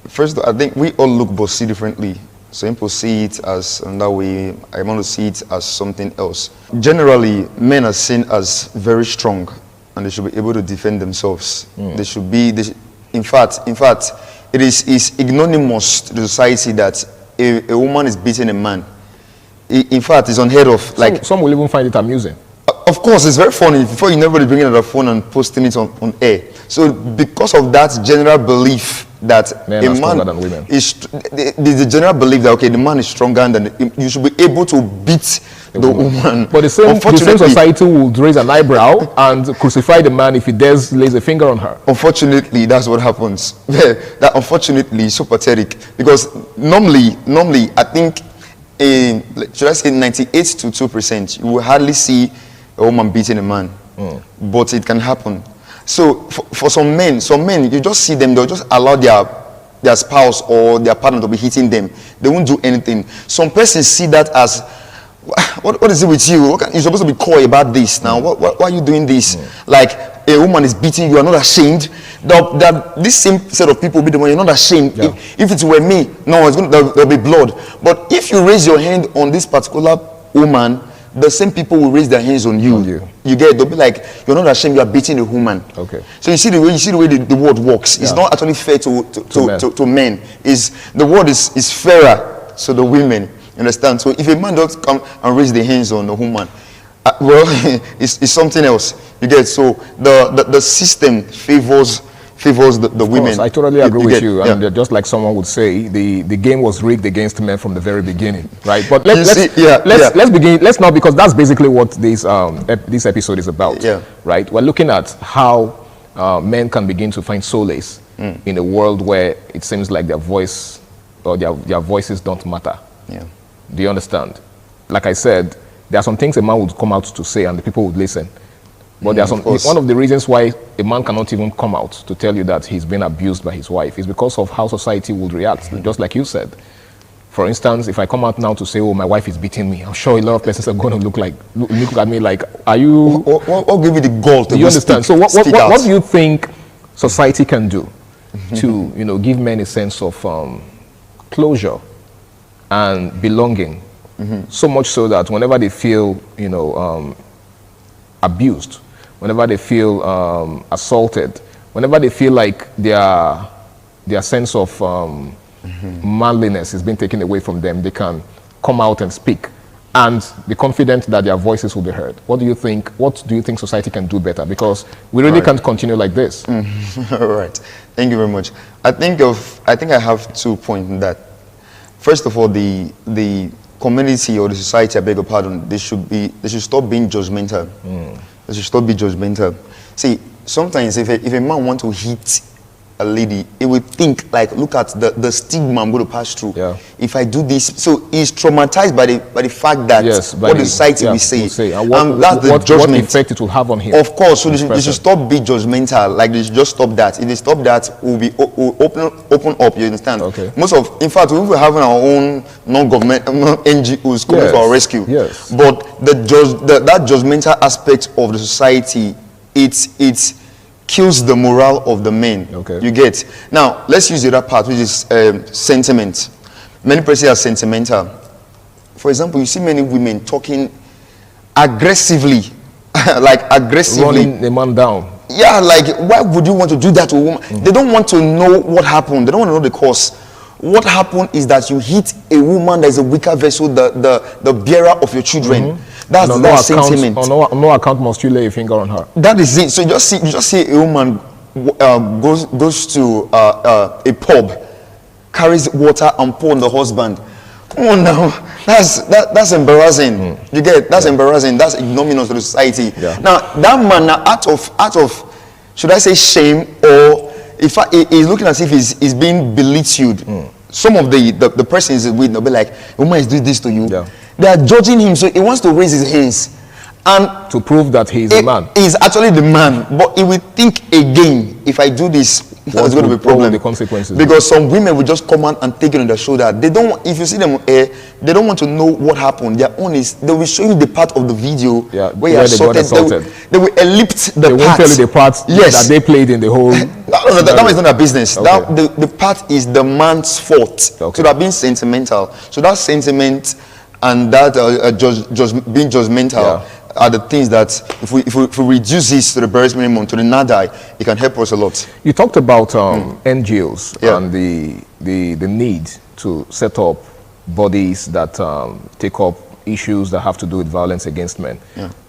first, I think we all look but see differently. Some people see it as that way. I want to see it as something else. Generally, men are seen as very strong, and they should be able to defend themselves. They should be. In fact, it is ignominious to the society that a woman is beating a man. In fact, it's unheard of. Like some will even find it amusing. Of course, it's very funny. Before you never bring it on the phone and posting it on air. So because of that general belief that men are stronger than women, the general belief that the man is stronger than you should be able to beat the woman. But the same society would raise an eyebrow and crucify the man if he dares lays a finger on her. Unfortunately, that's what happens. That unfortunately is so pathetic, because normally, I think should I say 98 to 2%, you will hardly see a woman beating a man, but it can happen. So for some men, you just see them, they'll just allow their spouse or their partner to be hitting them. They won't do anything. Some persons see that as, what is it with you? You're supposed to be coy about this now. Why are you doing this? Like a woman is beating you, are not ashamed. That this same set of people will be the one, you're not ashamed. Yeah. If it were me, no, there'll be blood. But if you raise your hand on this particular woman, the same people will raise their hands on you. You get it? They'll be like, you're not ashamed, you're beating a woman. Okay. So you see the way the world works. It's not actually fair to men. The world is fairer to the women. You understand? So if a man does come and raise their hands on a woman, it's something else. You get it? So the system favors the women. I totally agree with you. And just like someone would say, the game was rigged against men from the very beginning, right? But let's begin. Let's not, because that's basically what this episode is about, right? We're looking at how men can begin to find solace in a world where it seems like their voice or their voices don't matter. Yeah. Do you understand? Like I said, there are some things a man would come out to say and the people would listen. But there are one of the reasons why a man cannot even come out to tell you that he's been abused by his wife is because of how society would react, just like you said. For instance, if I come out now to say, oh, my wife is beating me, I'm sure a lot of persons are going to look at me like, are you... What give you the goal to you understand? So what do you think society can do to give men a sense of closure and belonging? So much so that whenever they feel, abused, whenever they feel assaulted, whenever they feel like their sense of manliness is being taken away from them, they can come out and speak and be confident that their voices will be heard. What do you think society can do better? Because we really can't continue like this. All right. Thank you very much. I think I have 2 points in that. First of all, the community or the society, I beg your pardon, they should stop being judgmental. They should stop being judgmental. See, sometimes if a man wants to hit a lady, he will think like, look at the stigma I'm going to pass through. Yeah. If I do this, so he's traumatized by the fact that what the society will say. And that's the judgment. What effect it will have on him. Of course, so they should stop being judgmental. Like they should just stop that. If they stop that, we'll open up. You understand? Okay. In fact, we will have our own non-government NGOs coming to our rescue. Yes. But that judgmental aspect of the society, it kills the morale of the men. Okay. You get? Now, let's use the other part, which is sentiment. Many persons are sentimental. for example, you see many women talking aggressively, like aggressively. Running a man down. Yeah, like, why would you want to do that to a woman? They don't want to know what happened. They don't want to know the cause. What happened is that you hit a woman that is a weaker vessel, the bearer of your children. That's that sentiment. On no account must you lay a finger on her. That is it. So you just see a woman goes to a pub, carries water and pour on the husband. Come on now, that's embarrassing. You get that's embarrassing. That's ignominious to the society. Now that man, out of should I say shame, or if he's looking as if he's being belittled. Some of the persons with, they'll be like, woman is doing this to you. They are judging him, so he wants to raise his hands and to prove that he is the man. He's actually the man, but he will think again. If I do this, there's going to be a problem. The consequences. Because some women will just come out and take it on their shoulder. They don't. If you see them, they don't want to know what happened. Their own is they will show you the part of the video where you are assaulted. They will ellipse the part. They won't tell you the part that they played in the whole. That is not their business. The part is the man's fault. So they're being sentimental. So that sentiment and that being judgmental are the things that if we reduce this to the barest minimum, to the nada, it can help us a lot. You talked about NGOs and the need to set up bodies that take up issues that have to do with violence against men,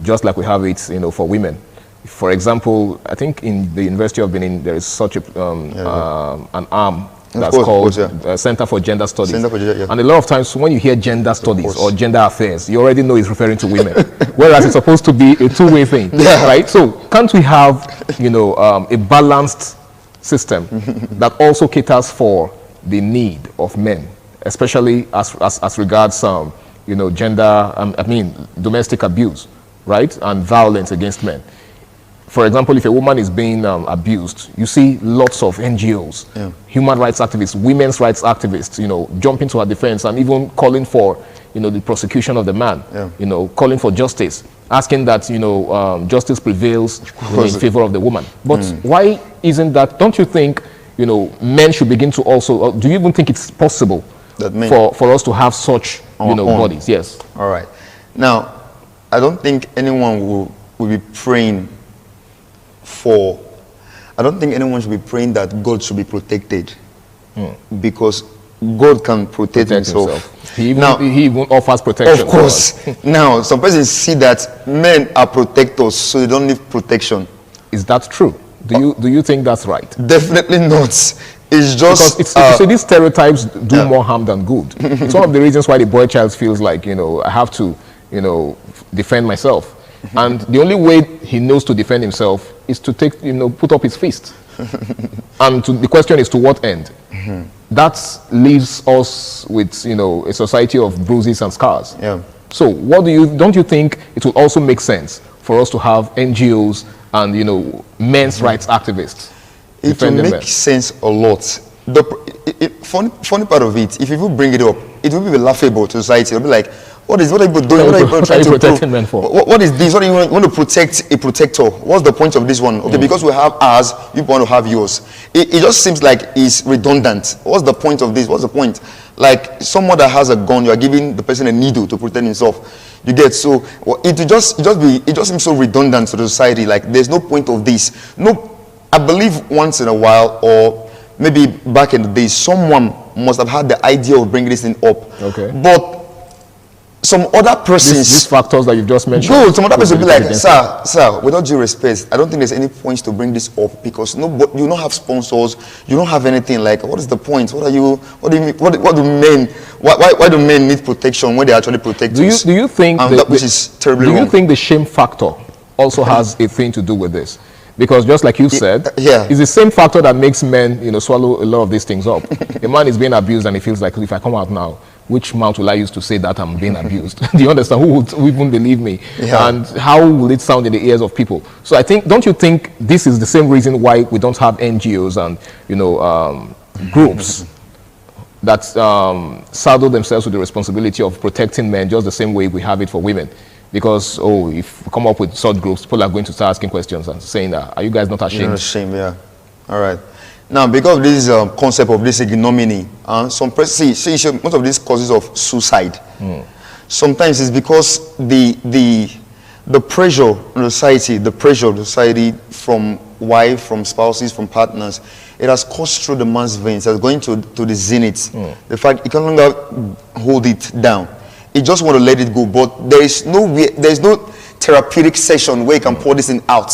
just like we have it, for women. For example, I think in the University of Benin there is such an arm that's called Center for Gender Studies. And a lot of times when you hear gender studies or gender affairs, you already know it's referring to women, whereas it's supposed to be a two-way thing, right? So can't we have, a balanced system that also caters for the need of men, especially as regards domestic abuse, right, and violence against men? For example, if a woman is being abused, you see lots of NGOs, human rights activists, women's rights activists, jumping to her defense and even calling for, the prosecution of the man, calling for justice, asking that, justice prevails in favor of the woman. But why isn't that? Don't you think, men should begin to also, do you even think it's possible for us to have such, bodies? Yes. All right. Now, I don't think anyone will be praying I don't think anyone should be praying that God should be protected, because God can protect himself. He even offers protection. Of course. Now, some persons see that men are protectors, so they don't need protection. Is that true? Do you think that's right? Definitely not. It's just because these stereotypes do more harm than good. It's one of the reasons why the boy child feels like I have to defend myself. And the only way he knows to defend himself is to put up his fist. And the question is, to what end? That leaves us with, a society of bruises and scars. So don't you think it will also make sense for us to have NGOs and, men's rights activists? It will make sense a lot. The funny part of it, if you bring it up, it will be laughable to society. It'll be like, what are people doing? What are people trying to protecting men for? What is this? What do you want to protect a protector? What's the point of this one? Okay, because we have ours, you want to have yours. It just seems like it's redundant. What's the point of this? What's the point? Like someone that has a gun, you are giving the person a needle to protect himself. You get, so it just seems so redundant to the society. Like there's no point of this. No, I believe once in a while, or maybe back in the day, someone must have had the idea of bringing this thing up. Okay. But some other persons, these factors that you've just mentioned, some other person will be like, sir, with all due respect, I don't think there's any point to bring this up, because you don't have sponsors, you don't have anything. Like, what is the point? What do men need protection when they actually protect us? Do you think which is terribly wrong? Do you think the shame factor also has a thing to do with this? Because just like you said, it's the same factor that makes men, swallow a lot of these things up. A man is being abused and he feels like, if I come out now, which mouth will I use to say that I'm being abused? Do you understand? Who would even believe me? And how will it sound in the ears of people? So don't you think this is the same reason why we don't have NGOs and, groups that saddle themselves with the responsibility of protecting men just the same way we have it for women? Because, if we come up with such groups, people are going to start asking questions and saying, are you guys not ashamed? You're not ashamed, yeah. All right. Now, because of this concept of this ignominy, some persons see most of these causes of suicide. sometimes it's because the pressure on society, from wife, from spouses, from partners, it has coursed through the man's veins. It's going to the zenith. The fact he can no longer hold it down. He just want to let it go. But there is no therapeutic session where he can pour this thing out.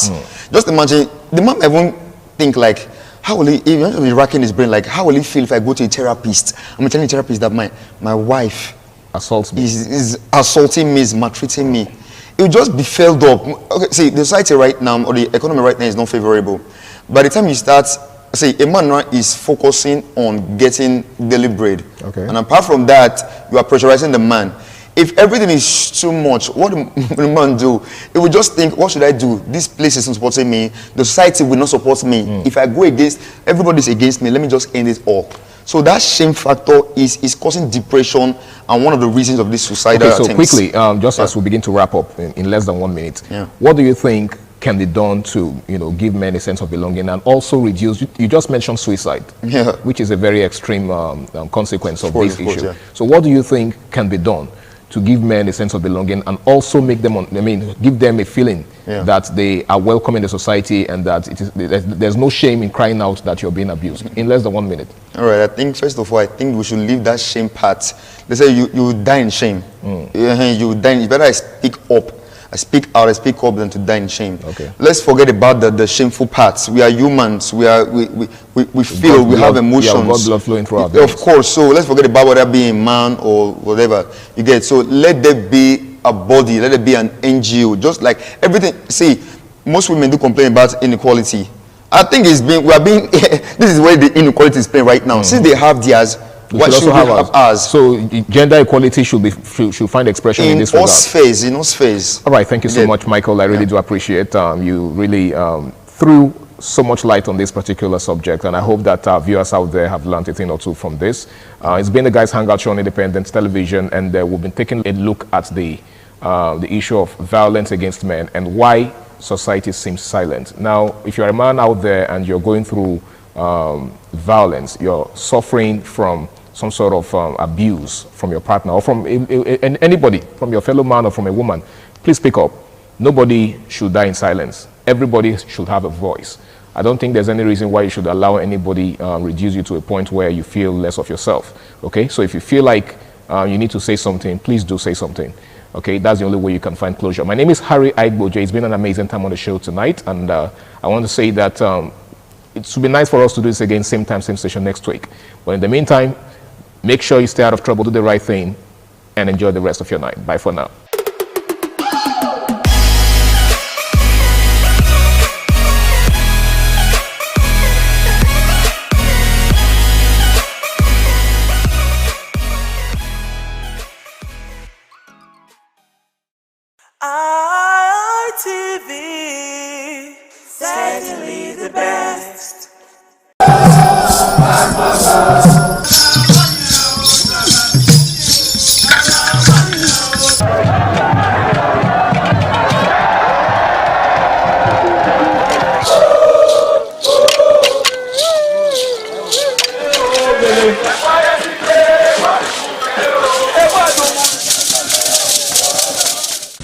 Just imagine the man won't think like, how will he even be racking his brain, like how will he feel if I go to a therapist? I'm telling the therapist that my wife assaults me, is assaulting me, is maltreating me. It will just be filled up. Okay, see, the society right now, or the economy right now is not favorable. By the time you start, say, a man right is focusing on getting daily bread. Okay. And apart from that, you are pressurizing the man. If everything is too much, what will the man do? He will just think, what should I do? This place isn't supporting me. The society will not support me. If I go against, everybody's against me. Let me just end it all. So that shame factor is causing depression and one of the reasons of this suicidal attempts. Quickly, just as we begin to wrap up in less than 1 minute, what do you think can be done to give men a sense of belonging and also reduce? You just mentioned suicide, which is a very extreme consequence of this issue. So what do you think can be done to give men a sense of belonging and also make them, give them a feeling that they are welcome in the society and that there's no shame in crying out that you're being abused? In less than 1 minute. All right, I think first of all, I think we should leave that shame part. They say you die in shame. You die. It's better I speak up. I speak out, I speak up than to die in shame. Okay. Let's forget about the shameful parts. We are humans. We feel, we have emotions. Yeah, God blood flowing through our veins. Of course. So let's forget about whether being a man or whatever. You get. So let there be a body. Let there be an NGO. Just like everything. See, most women do complain about inequality. I think this is where the inequality is playing right now. Since they have theirs, what should we have ours? So gender equality should find expression in this regard. In all spheres. All right, thank you so much, Michael. I really do appreciate you really threw so much light on this particular subject, and I hope that our viewers out there have learned a thing or two from this. It's been the Guys Hangout Show on Independent Television, and we've been taking a look at the issue of violence against men and why society seems silent. Now, if you're a man out there and you're going through violence, you're suffering from some sort of abuse from your partner or from anybody, from your fellow man or from a woman, please speak up. Nobody should die in silence. Everybody should have a voice. I don't think there's any reason why you should allow anybody reduce you to a point where you feel less of yourself. Okay, so if you feel like you need to say something, please do say something. Okay, that's the only way you can find closure. My name is Harry Aigboje. It's been an amazing time on the show tonight, and I want to say that it would be nice for us to do this again, same time, same station next week. But in the meantime, make sure you stay out of trouble, do the right thing, and enjoy the rest of your night. Bye for now. ITV, certainly the best.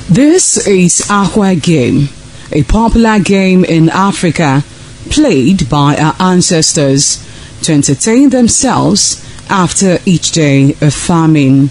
This is Aqua Game, a popular game in Africa played by our ancestors to entertain themselves after each day of farming.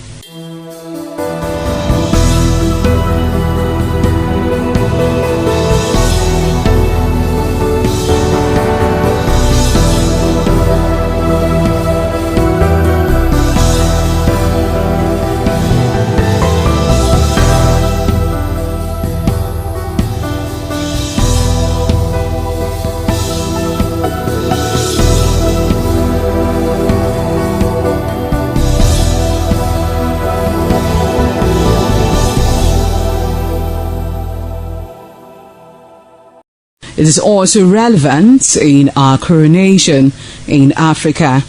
It is also relevant in our coronation in Africa.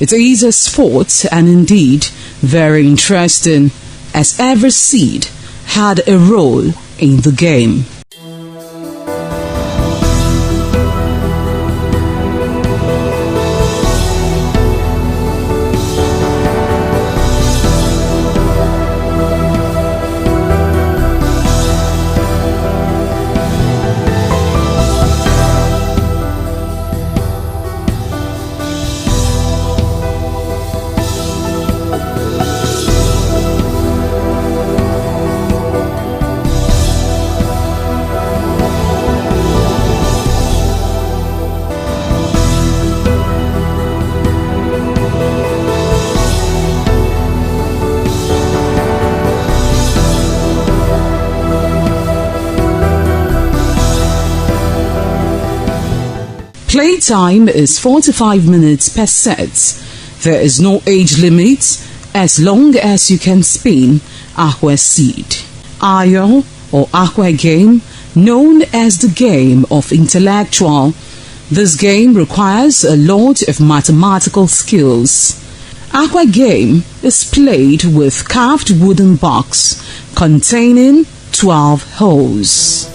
It is a sport and indeed very interesting, as every seed had a role in the game. playtime is 45 minutes per set. There is no age limit as long as you can spin Akwe seed. Ayo or Akwe game, known as the game of intellectual. This game requires a lot of mathematical skills. Akwe game is played with carved wooden box containing 12 holes.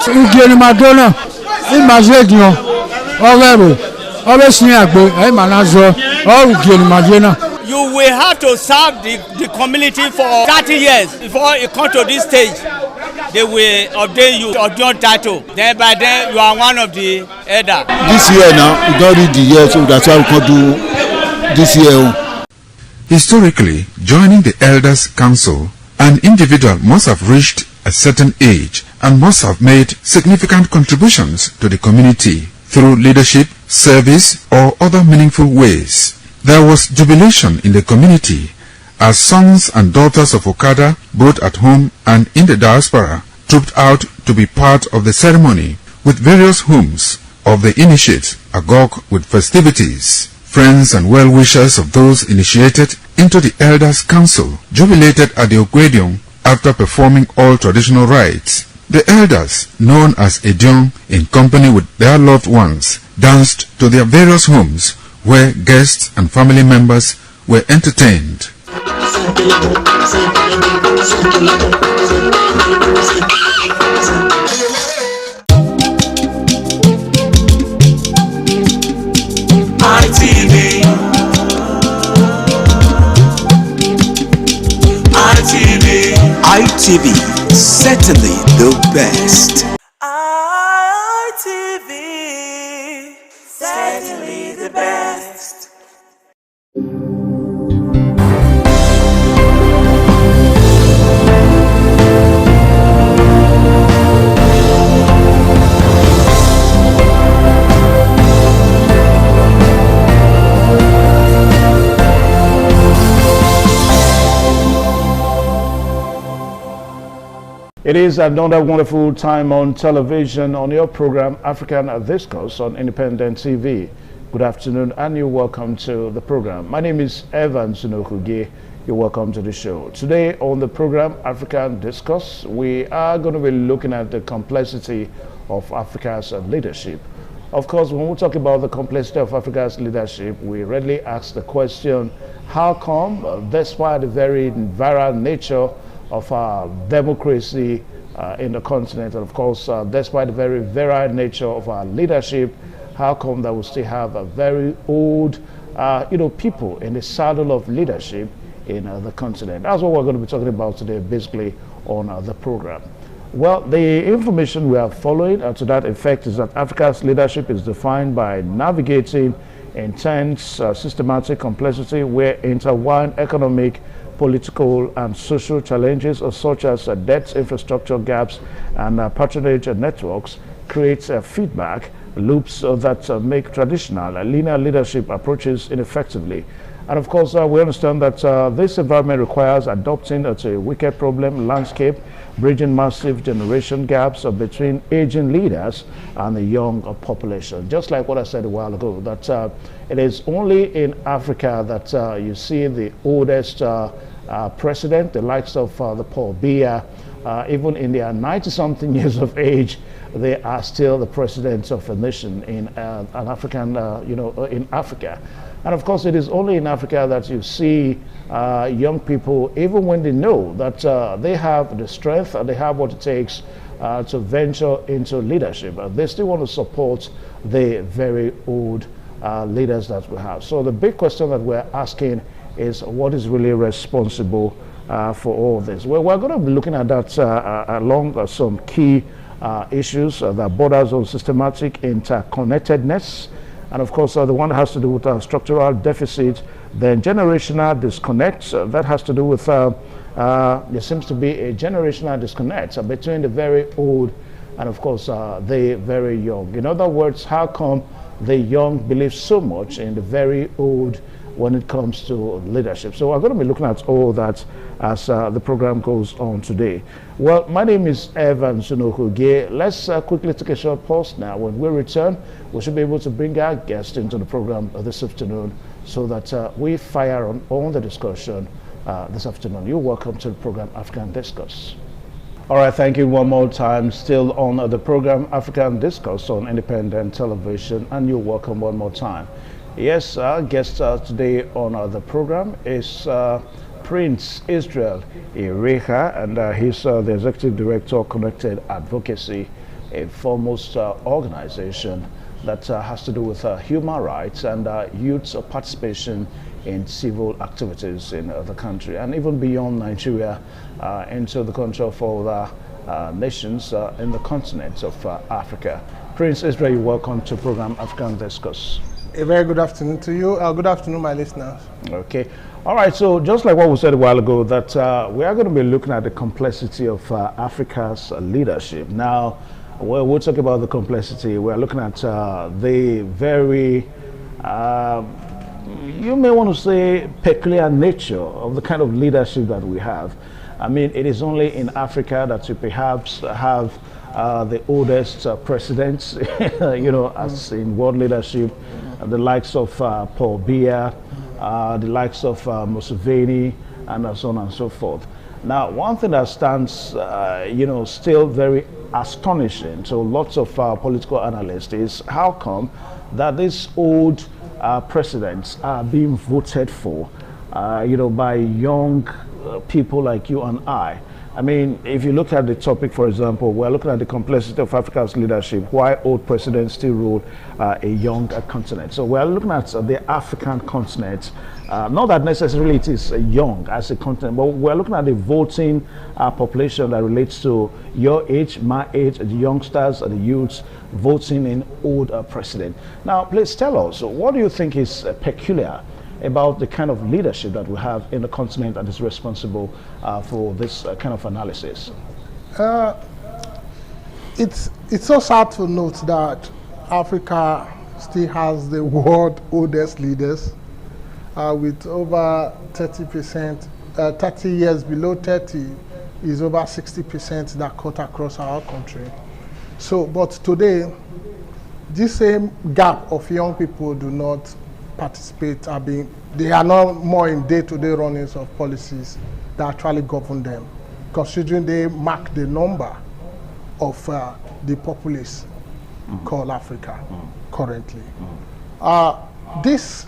Ugeni Madonna, Imazegno, Overo, Ovesniagbo, Emanazo, or Ugeni Madonna. You will have to serve the community for 30 years before you come to this stage. They will ordain you of your title. Then by then you are one of the elder. This year now, we don't read the year, so that's why we can do this year. Historically, joining the Elders Council, an individual must have reached a certain age and must have made significant contributions to the community through leadership, service, or other meaningful ways. There was jubilation in the community as sons and daughters of Okada, both at home and in the diaspora, trooped out to be part of the ceremony with various homes of the initiates agog with festivities. Friends and well-wishers of those initiated into the Elders Council, jubilated at the Ogwedion after performing all traditional rites. The elders, known as Edion, in company with their loved ones, danced to their various homes where guests and family members were entertained. ITV, certainly the best. ITV, certainly the best. It is another wonderful time on television on your program African Discourse on Independent TV. Good afternoon and you're welcome to the program. My name is Evan Sunokuge. You're welcome to the show. Today on the program African Discourse, we are going to be looking at the complexity of Africa's leadership. Of course, when we talk about the complexity of Africa's leadership, we readily ask the question, how come, despite the very viral nature of our democracy in the continent, and of course, despite the very varied nature of our leadership, how come that we still have a very old, people in the saddle of leadership in the continent? That's what we're going to be talking about today, basically, on the program. Well, the information we are following to that effect is that Africa's leadership is defined by navigating intense, systematic complexity where intertwined economic, political and social challenges such as debt, infrastructure gaps and patronage networks creates feedback loops that make traditional linear leadership approaches ineffectively. And of course, we understand that this environment requires adopting a wicked problem landscape, bridging massive generation gaps between aging leaders and the young population. Just like what I said a while ago, that it is only in Africa that you see the oldest president, the likes of the Paul Biya, even in their 90-something years of age, they are still the presidents of a nation in an African, in Africa. And of course, it is only in Africa that you see young people, even when they know that they have the strength, they have what it takes to venture into leadership, they still want to support the very old leaders that we have. So the big question that we're asking is, what is really responsible for all this? Well, we're going to be looking at that along some key issues that borders on systematic interconnectedness, and of course the one that has to do with structural deficit, then generational disconnect, that has to do with there seems to be a generational disconnect between the very old and of course the very young. In other words, how come the young believe so much in the very old when it comes to leadership? So we're going to be looking at all that as the program goes on today. Well, my name is Evan Sunokuge. Let's quickly take a short pause now. When we return, we should be able to bring our guest into the program this afternoon so that we fire on the discussion this afternoon. You're welcome to the program African Discourse. All right, thank you one more time. Still on the program African Discourse on Independent Television, and you're welcome one more time. Yes, our guest today on the program is Prince Israel Ireha, and he's the Executive Director of Connected Advocacy, a foremost organization that has to do with human rights and youth participation in civil activities in the country, and even beyond Nigeria, into the country of other nations in the continent of Africa. Prince Israel, you're welcome to program African Discourse. A very good afternoon to you. Good afternoon, my listeners. Okay. All right. So just like what we said a while ago, that we are going to be looking at the complexity of Africa's leadership. Now, we'll talk about the complexity. We're looking at the very, you may want to say, peculiar nature of the kind of leadership that we have. I mean, it is only in Africa that you perhaps have the oldest presidents, as in world leadership, the likes of Paul Biya, the likes of Museveni, and so on and so forth. Now, one thing that stands, still very astonishing to lots of political analysts is how come that these old presidents are being voted for, by young people like you and I. I mean, if you look at the topic, for example, we're looking at the complexity of Africa's leadership, why old presidents still rule a young continent. So we're looking at the African continent, not that necessarily it is young as a continent, but we're looking at the voting population that relates to your age, my age, the youngsters, and the youths voting in old president. Now, please tell us, what do you think is peculiar about the kind of leadership that we have in the continent that is responsible for this kind of analysis? It's so sad to note that Africa still has the world's oldest leaders with over 30%, 30 years below 30 is over 60% that cut across our country. So, but today, this same gap of young people do not participate, they are not more in day-to-day runnings of policies that actually govern them, considering they mark the number of the populace called Africa currently. This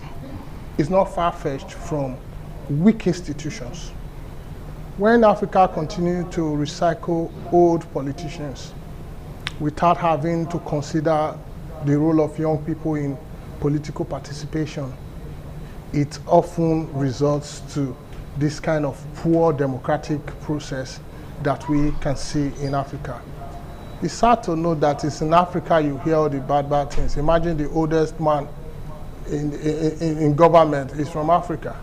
is not far-fetched from weak institutions. When Africa continues to recycle old politicians without having to consider the role of young people in political participation, it often results to this kind of poor democratic process that we can see in Africa. It's sad to know that it's in Africa you hear all the bad things. Imagine the oldest man in government is from Africa.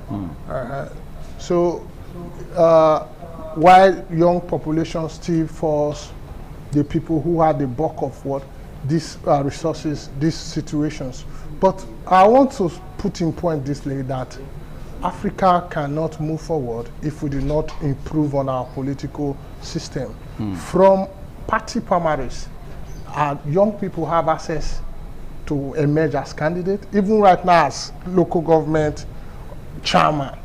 While young population still falls the people who are the bulk of what these resources, these situations. But I want to put in point this way that Africa cannot move forward if we do not improve on our political system. From party primaries, young people have access to emerge as candidates. Even right now as local government chairman,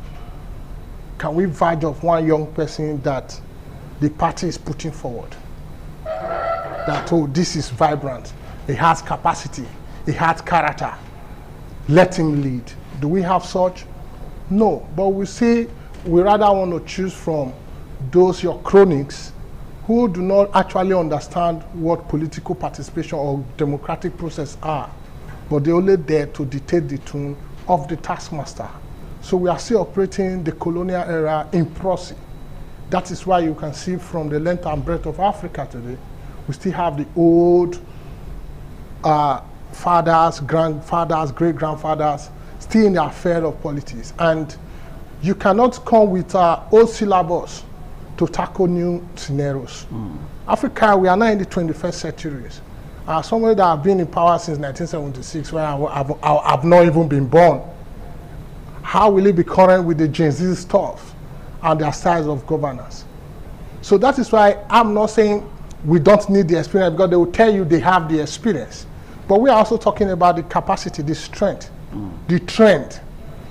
can we verge of one young person that the party is putting forward? That, oh, this is vibrant, he has capacity, he has character, let him lead. Do we have such? No, but we say we rather want to choose from those your cronies who do not actually understand what political participation or democratic process are, but they're only there to dictate the tune of the taskmaster. So we are still operating the colonial era in proxy. That is why you can see from the length and breadth of Africa today, we still have the old fathers, grandfathers, great-grandfathers still in the affair of politics. And you cannot come with old syllabus to tackle new scenarios. Africa, we are now in the 21st century. Somebody that have been in power since 1976, where I've not even been born. How will it be current with the Gen Z stuff and their styles of governance? So that is why I'm not saying we don't need the experience, because they will tell you they have the experience. But we are also talking about the capacity, the strength, the trend.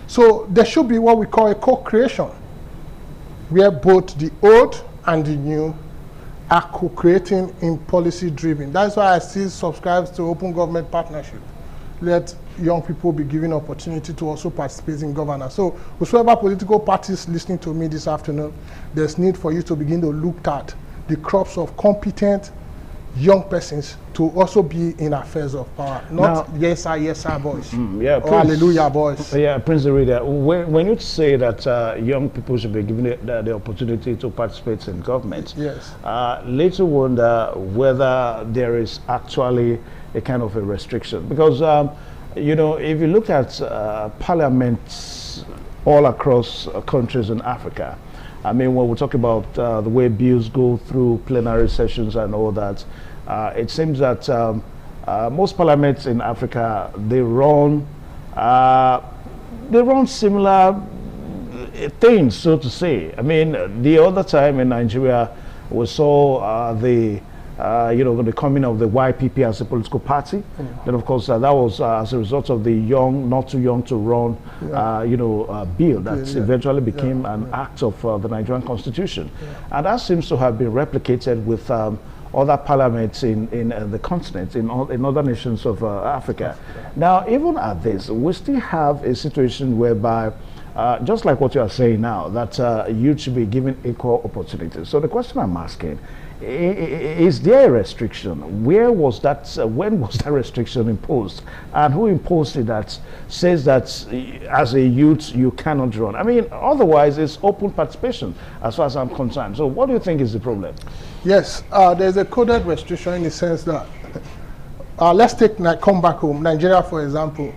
So there should be what we call a co-creation, where both the old and the new are co-creating in policy-driven. That's why I still subscribe to open government partnership. Let young people be given opportunity to also participate in governance. So whoever political parties listening to me this afternoon, there's need for you to begin to look at the crops of competent young persons to also be in affairs of power, not now, yes sir boys, yeah, or hallelujah boys. Yeah, Prince Reader, when you say that young people should be given the opportunity to participate in government, yes, little wonder whether there is actually a kind of a restriction, because you know, if you look at parliaments all across countries in Africa, I mean, when we talk about the way bills go through plenary sessions and all that, it seems that most parliaments in Africa, they run similar things, so to say. I mean, the other time in Nigeria, we saw the the coming of the YPP as a political party. Then, of course, that was as a result of the young, not too young to run, bill that eventually became an act of the Nigerian Constitution. And that seems to have been replicated with other parliaments in the continent, in other nations of Africa. Now, even at this, we still have a situation whereby, just like what you are saying now, that youth should be given equal opportunities. So the question I'm asking, is there a restriction? Where was that? When was that restriction imposed? And who imposed it that says that as a youth you cannot run? I mean, otherwise it's open participation as far as I'm concerned. So what do you think is the problem? Yes, there's a coded restriction in the sense that, let's take come back home, Nigeria for example.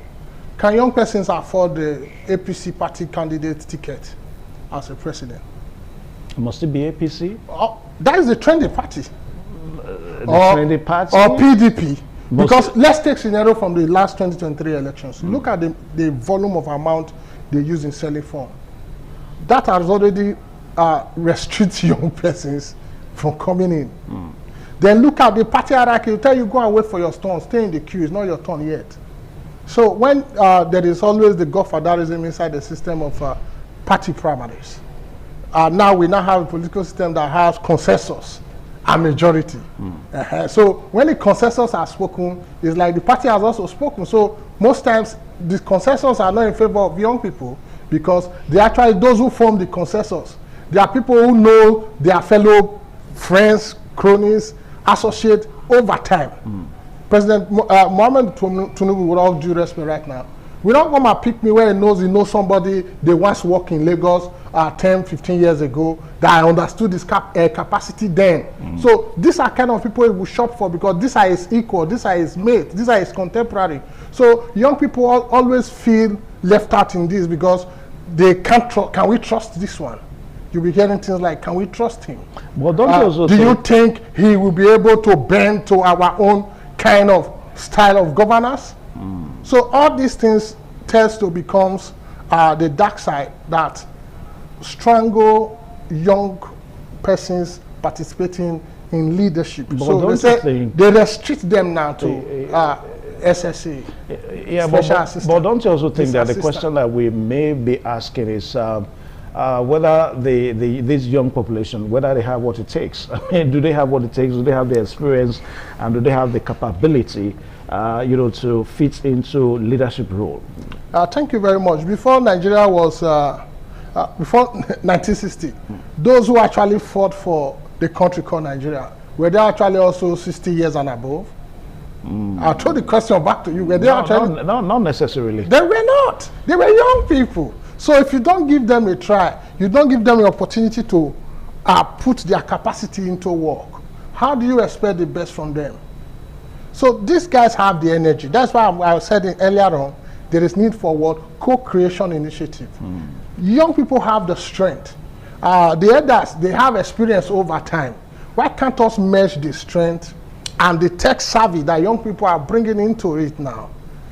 Can young persons afford the APC party candidate ticket as a president? Must it be APC? That is the trendy party. Trendy party? Or PDP. Because let's take scenario from the last 2023 elections. Look at the volume of amount they use in selling form. That has already restricted young persons from coming in. Then look at the party hierarchy. Will tell you, go and wait for your turn. Stay in the queue. It's not your turn yet. So when there is always the godfatherism inside the system of party primaries, now we now have a political system that has consensus and majority. So when the consensus has spoken, it's like the party has also spoken. So most times the consensus are not in favor of young people because they actually, those who form the consensus, they are people who know their fellow friends, cronies, associates over time. President Mohamed Tinubu, with all due respect right now, we don't come and pick me where he knows somebody they once worked in Lagos 10, 15 years ago that I understood his capacity then. So these are kind of people he will shop for because these are his equal, these are his mate, these are his contemporary. So young people always feel left out in this because they can't can we trust this one? You'll be hearing things like, can we trust him? Well, don't you also do you think he will be able to bend to our own kind of style of governance? So all these things tends to becomes the dark side that strangle young persons participating in leadership. But so they say they restrict them now to SSA. Yeah, but don't you also think that the question that we may be asking is whether this young population, whether they have what it takes? I mean, do they have what it takes? Do they have the experience, and do they have the capability, to fit into leadership role? Thank you very much. Before Nigeria was, before 1960, those who actually fought for the country called Nigeria, were they actually also 60 years and above? I'll throw the question back to you. Were they actually? No, not necessarily. They were not. They were young people. So if you don't give them a try, you don't give them an opportunity to put their capacity into work, how do you expect the best from them? So these guys have the energy. That's why I was saying earlier on, there is need for what? Co-creation initiative. Young people have the strength. The elders, they have experience over time. Why can't us merge the strength and the tech savvy that young people are bringing into it now?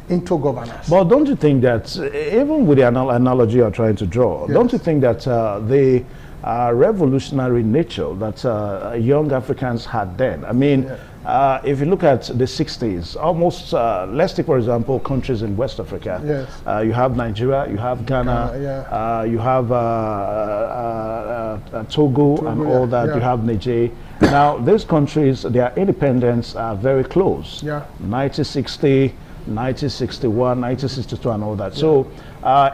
Into governance. But don't you think that, even with the analogy you're trying to draw, don't you think that the revolutionary nature that young Africans had then, I mean, if you look at the 60s, almost, let's take for example countries in West Africa. You have Nigeria, you have Ghana, you have Togo and all that, you have Niger. Now, these countries, their independence are very close. 1960, 1961, 1962 and all that. So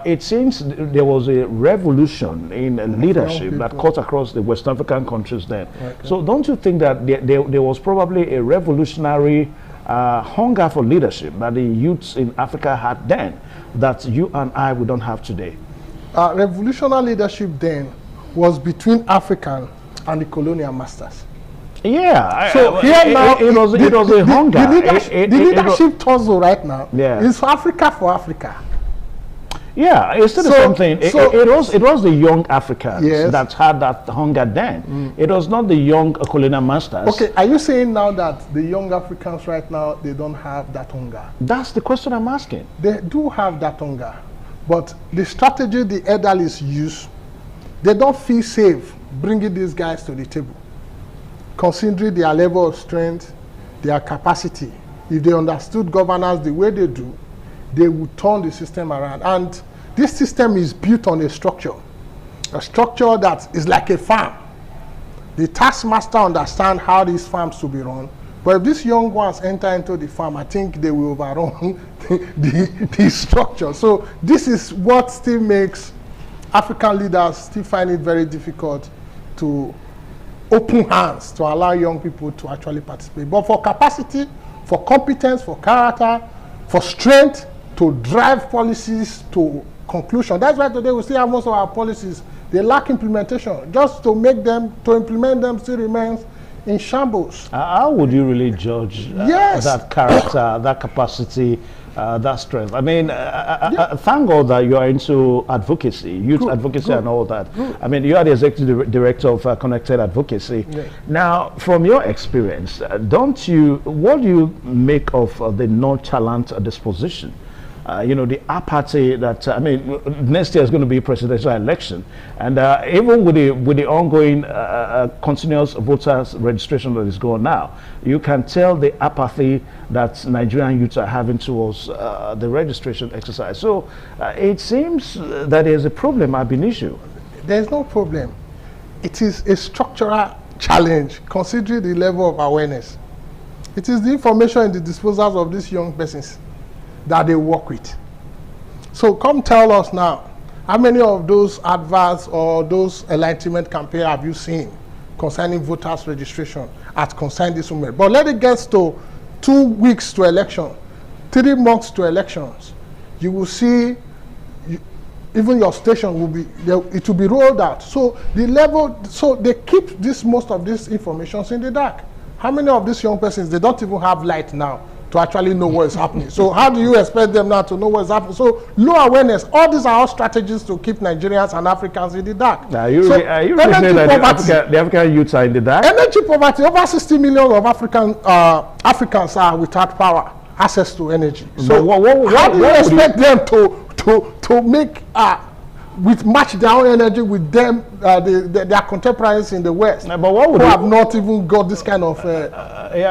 it seems there was a revolution in leadership that cut across the West African countries then. So don't you think that there was probably a revolutionary hunger for leadership that the youths in Africa had then that you and I we don't have today? Revolutionary leadership then was between African and the colonial masters. Yeah, so here now it was a hunger. The leadership tussle right now is for Africa. Yeah, it's still the same thing. It was the young Africans that had that hunger then. It was not the young colonial masters. Okay, are you saying now that the young Africans right now, they don't have that hunger? That's the question I'm asking. They do have that hunger, but the strategy the elderlies use, they don't feel safe bringing these guys to the table. considering their level of strength, their capacity, if they understood governance the way they do, they would turn the system around. And this system is built on a structure that is like a farm. The taskmaster understands how these farms to be run, but if these young ones enter into the farm, I think they will overrun the structure. So this is what still makes African leaders still find it very difficult to open hands to allow young people to actually participate. But for capacity, for competence, for character, for strength to drive policies to conclusion. That's why today we see how most of our policies, they lack implementation. Just to make them, to implement them still remains in shambles. How would you really judge that character, that capacity, that strength? I mean, thank God that you are into advocacy, youth advocacy and all that. I mean, you are the executive director of Connected Advocacy. Now, from your experience, what do you make of the nonchalant disposition? You know, the apathy that, I mean, next year is going to be a presidential election. And even with the ongoing continuous voters registration that is going now, you can tell the apathy that Nigerian youths are having towards the registration exercise. So it seems that there's a problem, ab initio. There's no problem. It is a structural challenge, considering the level of awareness. It is the information in the disposals of these young persons that they work with. So come tell us now, how many of those adverts or those enlightenment campaigns have you seen concerning voters registration as concerned this woman? But let it get to 2 weeks to election, 3 months to elections, you will see even your station will be, it will be rolled out. So the level, so they keep most of these informations in the dark. How many of these young persons, they don't even have light now to actually know what is happening. So how do you expect them now to know what is happening? So low awareness, all these are all strategies to keep Nigerians and Africans in the dark. Now, are you really saying that the African youths are in the dark? Energy poverty, over 60 million of Africans are without power, access to energy. So how do you expect them to make, match their own energy with them, their contemporaries in the West, but who have not even got this kind of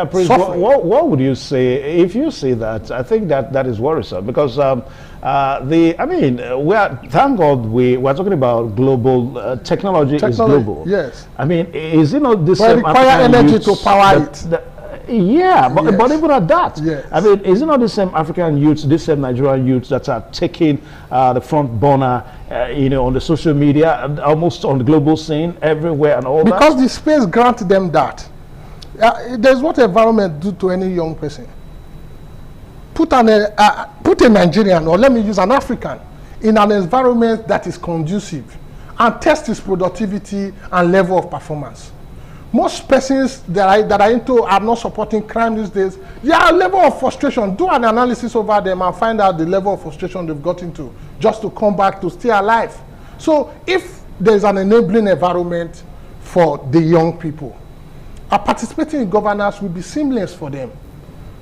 Prince, what would you say if you see that? I think that is worrisome, because thank God we're talking about global technology is global. Yes. I mean, is it not this same require energy to power it? Yeah, but even at that, I mean, is it not the same African youths, the same Nigerian youths that are taking the front burner, you know, on the social media, and almost on the global scene, everywhere and all that? Because the space grants them that. There's what environment do to any young person. Put a Nigerian, or let me use an African, in an environment that is conducive, and test his productivity and level of performance. Most persons that are into are not supporting crime these days. Their level of frustration, do an analysis over them and find out the level of frustration they've got into just to come back to stay alive. So if there's an enabling environment for the young people, participating in governance will be seamless for them.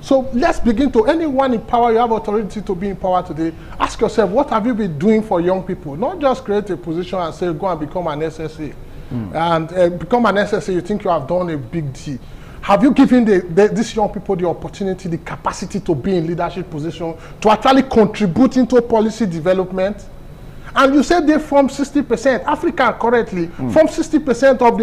So let's begin to, anyone in power, you have authority to be in power today, ask yourself, what have you been doing for young people? Not just create a position and say, go and become an SSA. And become an SSA, you think you have done a big deal. Have you given these young people the opportunity, the capacity to be in leadership position, to actually contribute into policy development? And you said they form 60%. Africa currently form 60% of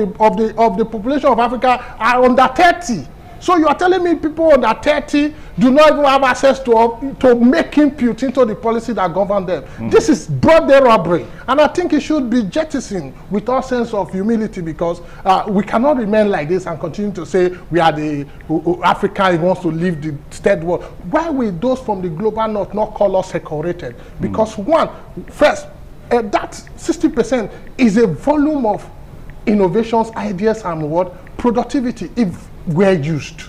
the population of Africa are under 30. So you are telling me people under 30 do not even have access to make input into the policy that govern them. This is broad day robbery. And I think it should be jettisoned with all sense of humility, because we cannot remain like this and continue to say we are the Africa who wants to leave the third world. Why will those from the global north not call us separated? Because first, that 60% is a volume of innovations, ideas, and productivity if we're used.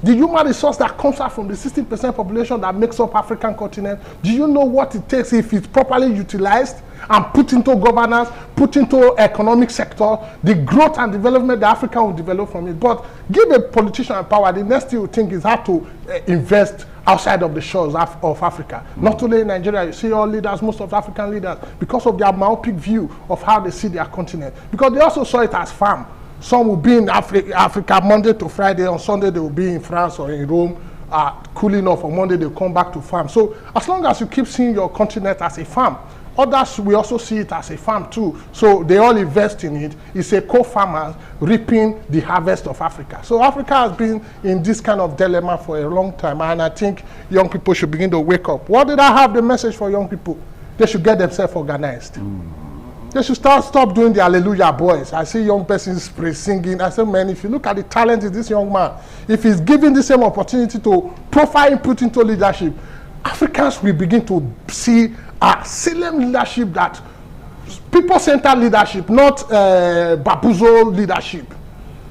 The human resource that comes out from the 60% population that makes up African continent, do you know what it takes if it's properly utilized and put into governance, put into economic sector, the growth and development that Africa will develop from it? But give a politician power, the next thing you think is how to invest outside of the shores of Africa. Not only in Nigeria, you see all leaders, most of African leaders, because of their myopic view of how they see their continent. Because they also saw it as farm. Some will be in Africa Monday to Friday. On Sunday, they will be in France or in Rome, cooling off. On Monday, they'll come back to farm. So as long as you keep seeing your continent as a farm, others will also see it as a farm too. So they all invest in it. It's a co-farmer reaping the harvest of Africa. So Africa has been in this kind of dilemma for a long time, and I think young people should begin to wake up. What did I have the message for young people? They should get themselves organized. They should stop doing the hallelujah boys. I see young persons singing. I say, man, if you look at the talent of this young man, if he's given the same opportunity to profile input into leadership, Africans will begin to see a salient leadership, that people-centered leadership, not babuzo leadership.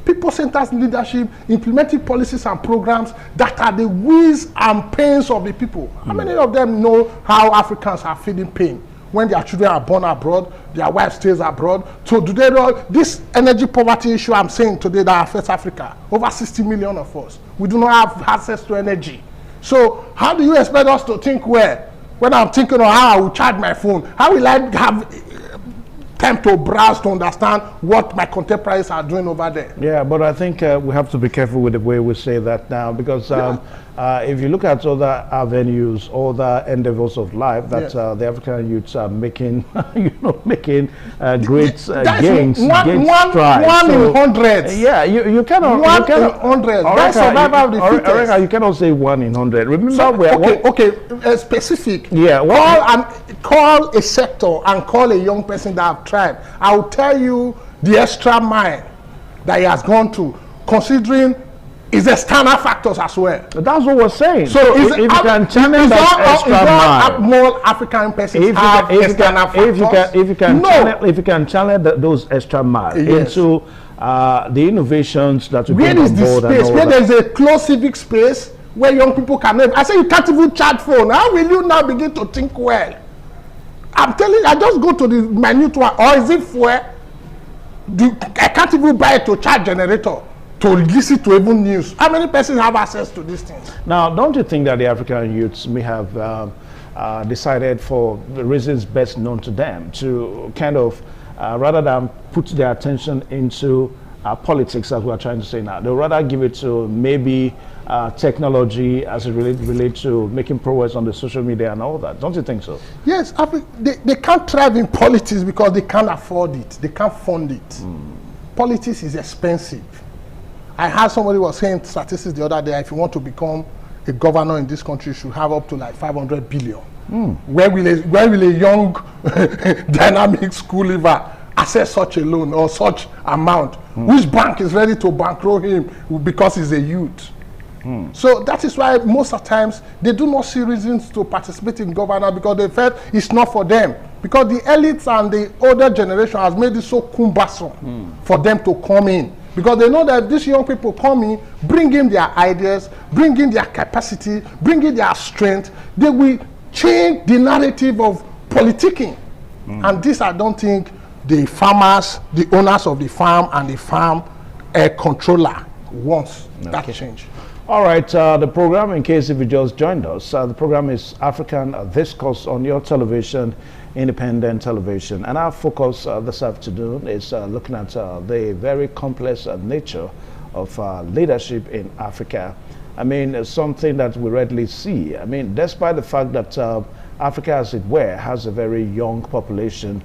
People-centered leadership, implementing policies and programs that are the wills and pains of the people. How many of them know how Africans are feeling pain when their children are born abroad, their wife stays abroad? So do they know this energy poverty issue I'm saying today that affects Africa? Over 60 million of us. We do not have access to energy. So how do you expect us to think well? When I'm thinking of how I will charge my phone, how will I have time to browse to understand what my contemporaries are doing over there? Yeah, but I think we have to be careful with the way we say that now, because if you look at other avenues, other endeavors of life that the African youths are making, making great gains, strides. One in 100. Yeah, you cannot. One in 100. That's survival of the fittest. You cannot say 1 in 100. Remember, specific. Yeah. Call a sector and call a young person that have tried. I will tell you the extra mile that he has gone to, considering is external factors as well. That's what we're saying. So if you can channel that extra mile, more African persons have external factors. If you can channel those extra miles into the innovations that you bring on board, where is the space? Where there is a closed civic space where young people can live. I say you can't even charge phone. How will you now begin to think well? I'm telling you, I just go to the minute one. Or is it fuel? I can't even buy it to charge generator to listen to even news. How many persons have access to these things? Now, don't you think that the African youths may have decided, for the reasons best known to them, to kind of, rather than put their attention into politics, as we're trying to say now, they'll rather give it to maybe technology as it relates to making progress on the social media and all that. Don't you think so? Yes, they can't thrive in politics because they can't afford it. They can't fund it. Politics is expensive. I heard somebody was saying statistics the other day, if you want to become a governor in this country, you should have up to like 500 billion. Where will a young dynamic school leaver access such a loan or such amount? Which bank is ready to bankroll him because he's a youth? So that is why most of the times they do not see reasons to participate in governance, because they felt it's not for them. Because the elites and the older generation has made it so cumbersome for them to come in. Because they know that these young people come in, bring in their ideas, bring in their capacity, bring in their strength. They will change the narrative of politicking. And this, I don't think the farmers, the owners of the farm and the farm controller wants that change. All right, the program, in case if you just joined us, the program is African Discourse on your television, independent television. And our focus this afternoon is looking at the very complex nature of leadership in Africa. I mean, something that we readily see. I mean, despite the fact that Africa, as it were, has a very young population,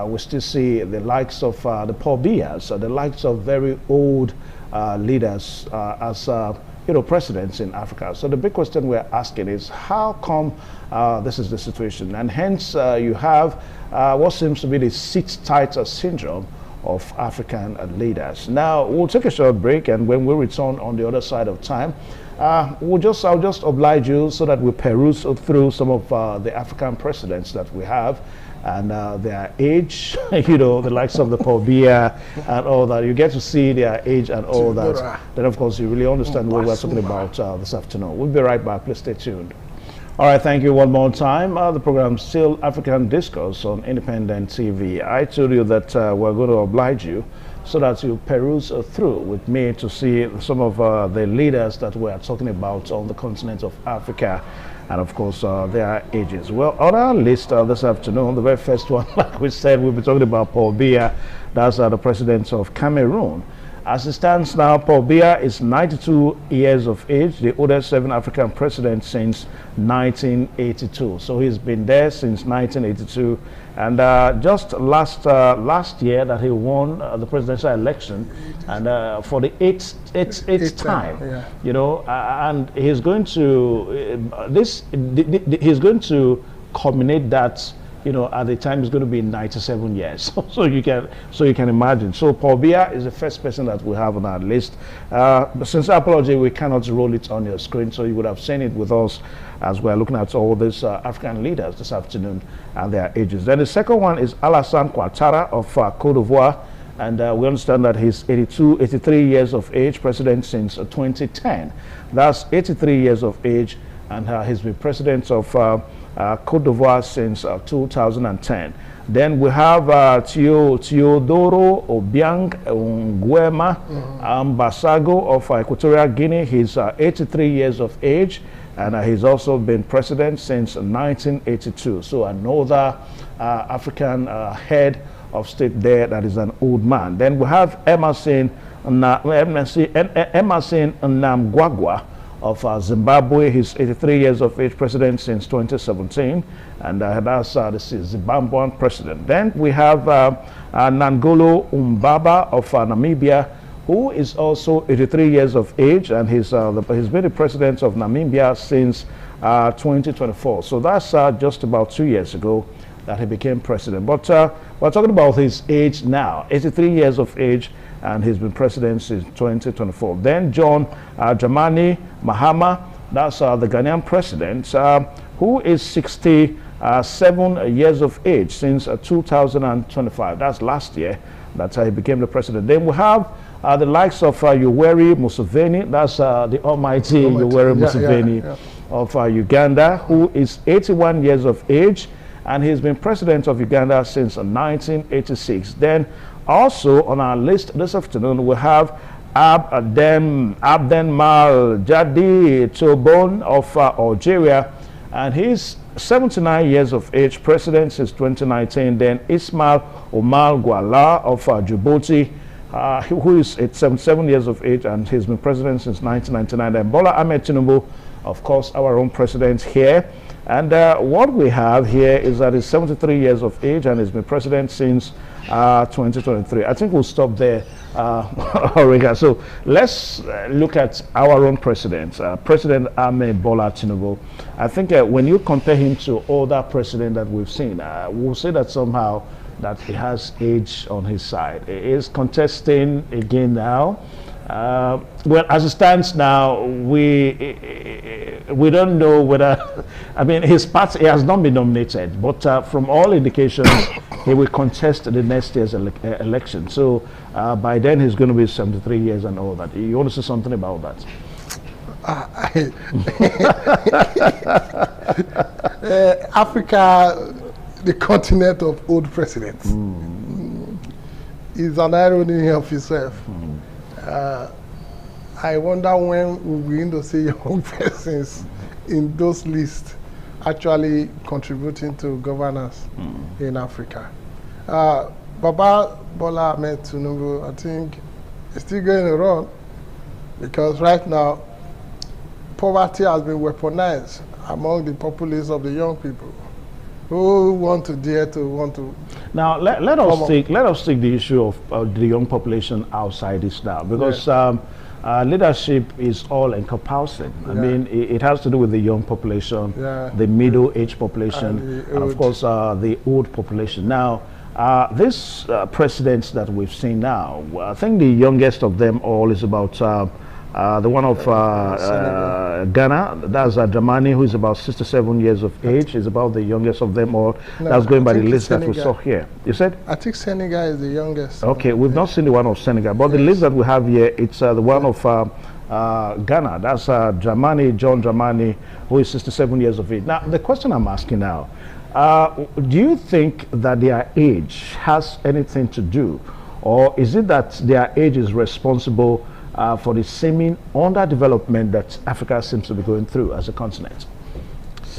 we still see the likes of the Paul Bias, the likes of very old leaders as presidents in Africa. So the big question we're asking is, how come this is the situation? And hence you have what seems to be the sit-tight syndrome of African leaders. Now we'll take a short break, and when we return on the other side of time, I'll just oblige you so that we peruse through some of the African presidents that we have, and their age, the likes of the Paul Biya and all that. You get to see their age and all that. Then, of course, you really understand what we're talking about this afternoon. We'll be right back. Please stay tuned. All right, thank you one more time. The program still African Discourse on Independent TV. I told you that we're going to oblige you so that you peruse through with me to see some of the leaders that we are talking about on the continent of Africa, and of course their ages. Well, on our list this afternoon, the very first one, like we said, we'll be talking about Paul Biya. That's the president of Cameroon. As it stands now, Paul Biya is 92 years of age, the oldest serving African president since 1982. So he's been there since 1982. And just last year that he won the presidential election, and for the eighth time, yeah. you know, and he's going to he's going to culminate that, you know, at the time it's going to be 97 years. so you can imagine. So Paul Biya is the first person that we have on our list. Since apology, we cannot roll it on your screen, so you would have seen it with us as we're looking at all these African leaders this afternoon and their ages. Then the second one is Alassane Ouattara of Cote d'Ivoire, and we understand that he's 83 years of age, president since 2010. That's 83 years of age, and he's been president of Cote d'Ivoire since 2010. Then we have Teodoro Obiang Nguema Ambasago of Equatorial Guinea. He's 83 years of age, and he's also been president since 1982. So another African head of state there that is an old man. Then we have Emerson Mnangagwa of Zimbabwe. He's 83 years of age, president since 2017, and that's the Zimbabwean president. Then we have Nangolo Umbaba of Namibia, who is also 83 years of age, and he's been the president of Namibia since 2024. So that's just about 2 years ago that he became president. But we're talking about his age now, 83 years of age, and he's been president since 2024. Then John Dramani Mahama, that's the Ghanaian president, who is 67 years of age since 2025. That's last year that he became the president. Then we have the likes of Yoweri Museveni, that's the almighty Yoweri Museveni of Uganda, who is 81 years of age, and he's been president of Uganda since 1986. Then also on our list this afternoon, we have Abdelmal Jadi Tobon of Algeria, and he's 79 years of age, president since 2019. Then Ismail Omar Guala of Djibouti, who is 77 years of age, and he's been president since 1999. Then Bola Ahmed Tinubu, of course, our own president here. And what we have here is that he's 73 years of age, and he's been president since 2023. I think we'll stop there, Origa. So let's look at our own president, President Ahmed Bola Tinubu. I think when you compare him to other presidents that we've seen, we'll say that somehow that he has age on his side. He is contesting again now. Well, as it stands now, we don't know whether, I mean, his party has not been nominated, but from all indications, he will contest the next year's election. So by then, he's going to be 73 years and all that. You want to say something about that? Africa, the continent of old presidents, is an irony of itself. I wonder when we'll begin to see young persons in those lists actually contributing to governance in Africa. Baba Bola Ahmed Tinubu, I think, is still going to run, because right now poverty has been weaponized among the populace of the young people who want to dare to want to. Now let us take the issue of the young population outside this now, because leadership is all encompassing. I mean, it has to do with the young population, the middle-aged population, and of course the old population. Now, these presidents that we've seen now, I think the youngest of them all is about the one of Ghana, that's Dramani, who is about 67 years of age, is about the youngest of them all. No, that's going by the list that we saw here. You said? I think Senegal is the youngest. Okay, we've not seen the one of Senegal, but the list that we have here, it's the one of Ghana. That's John Dramani, who is 67 years of age. Now, the question I'm asking now, do you think that their age has anything to do, or is it that their age is responsible for the seeming underdevelopment that Africa seems to be going through as a continent?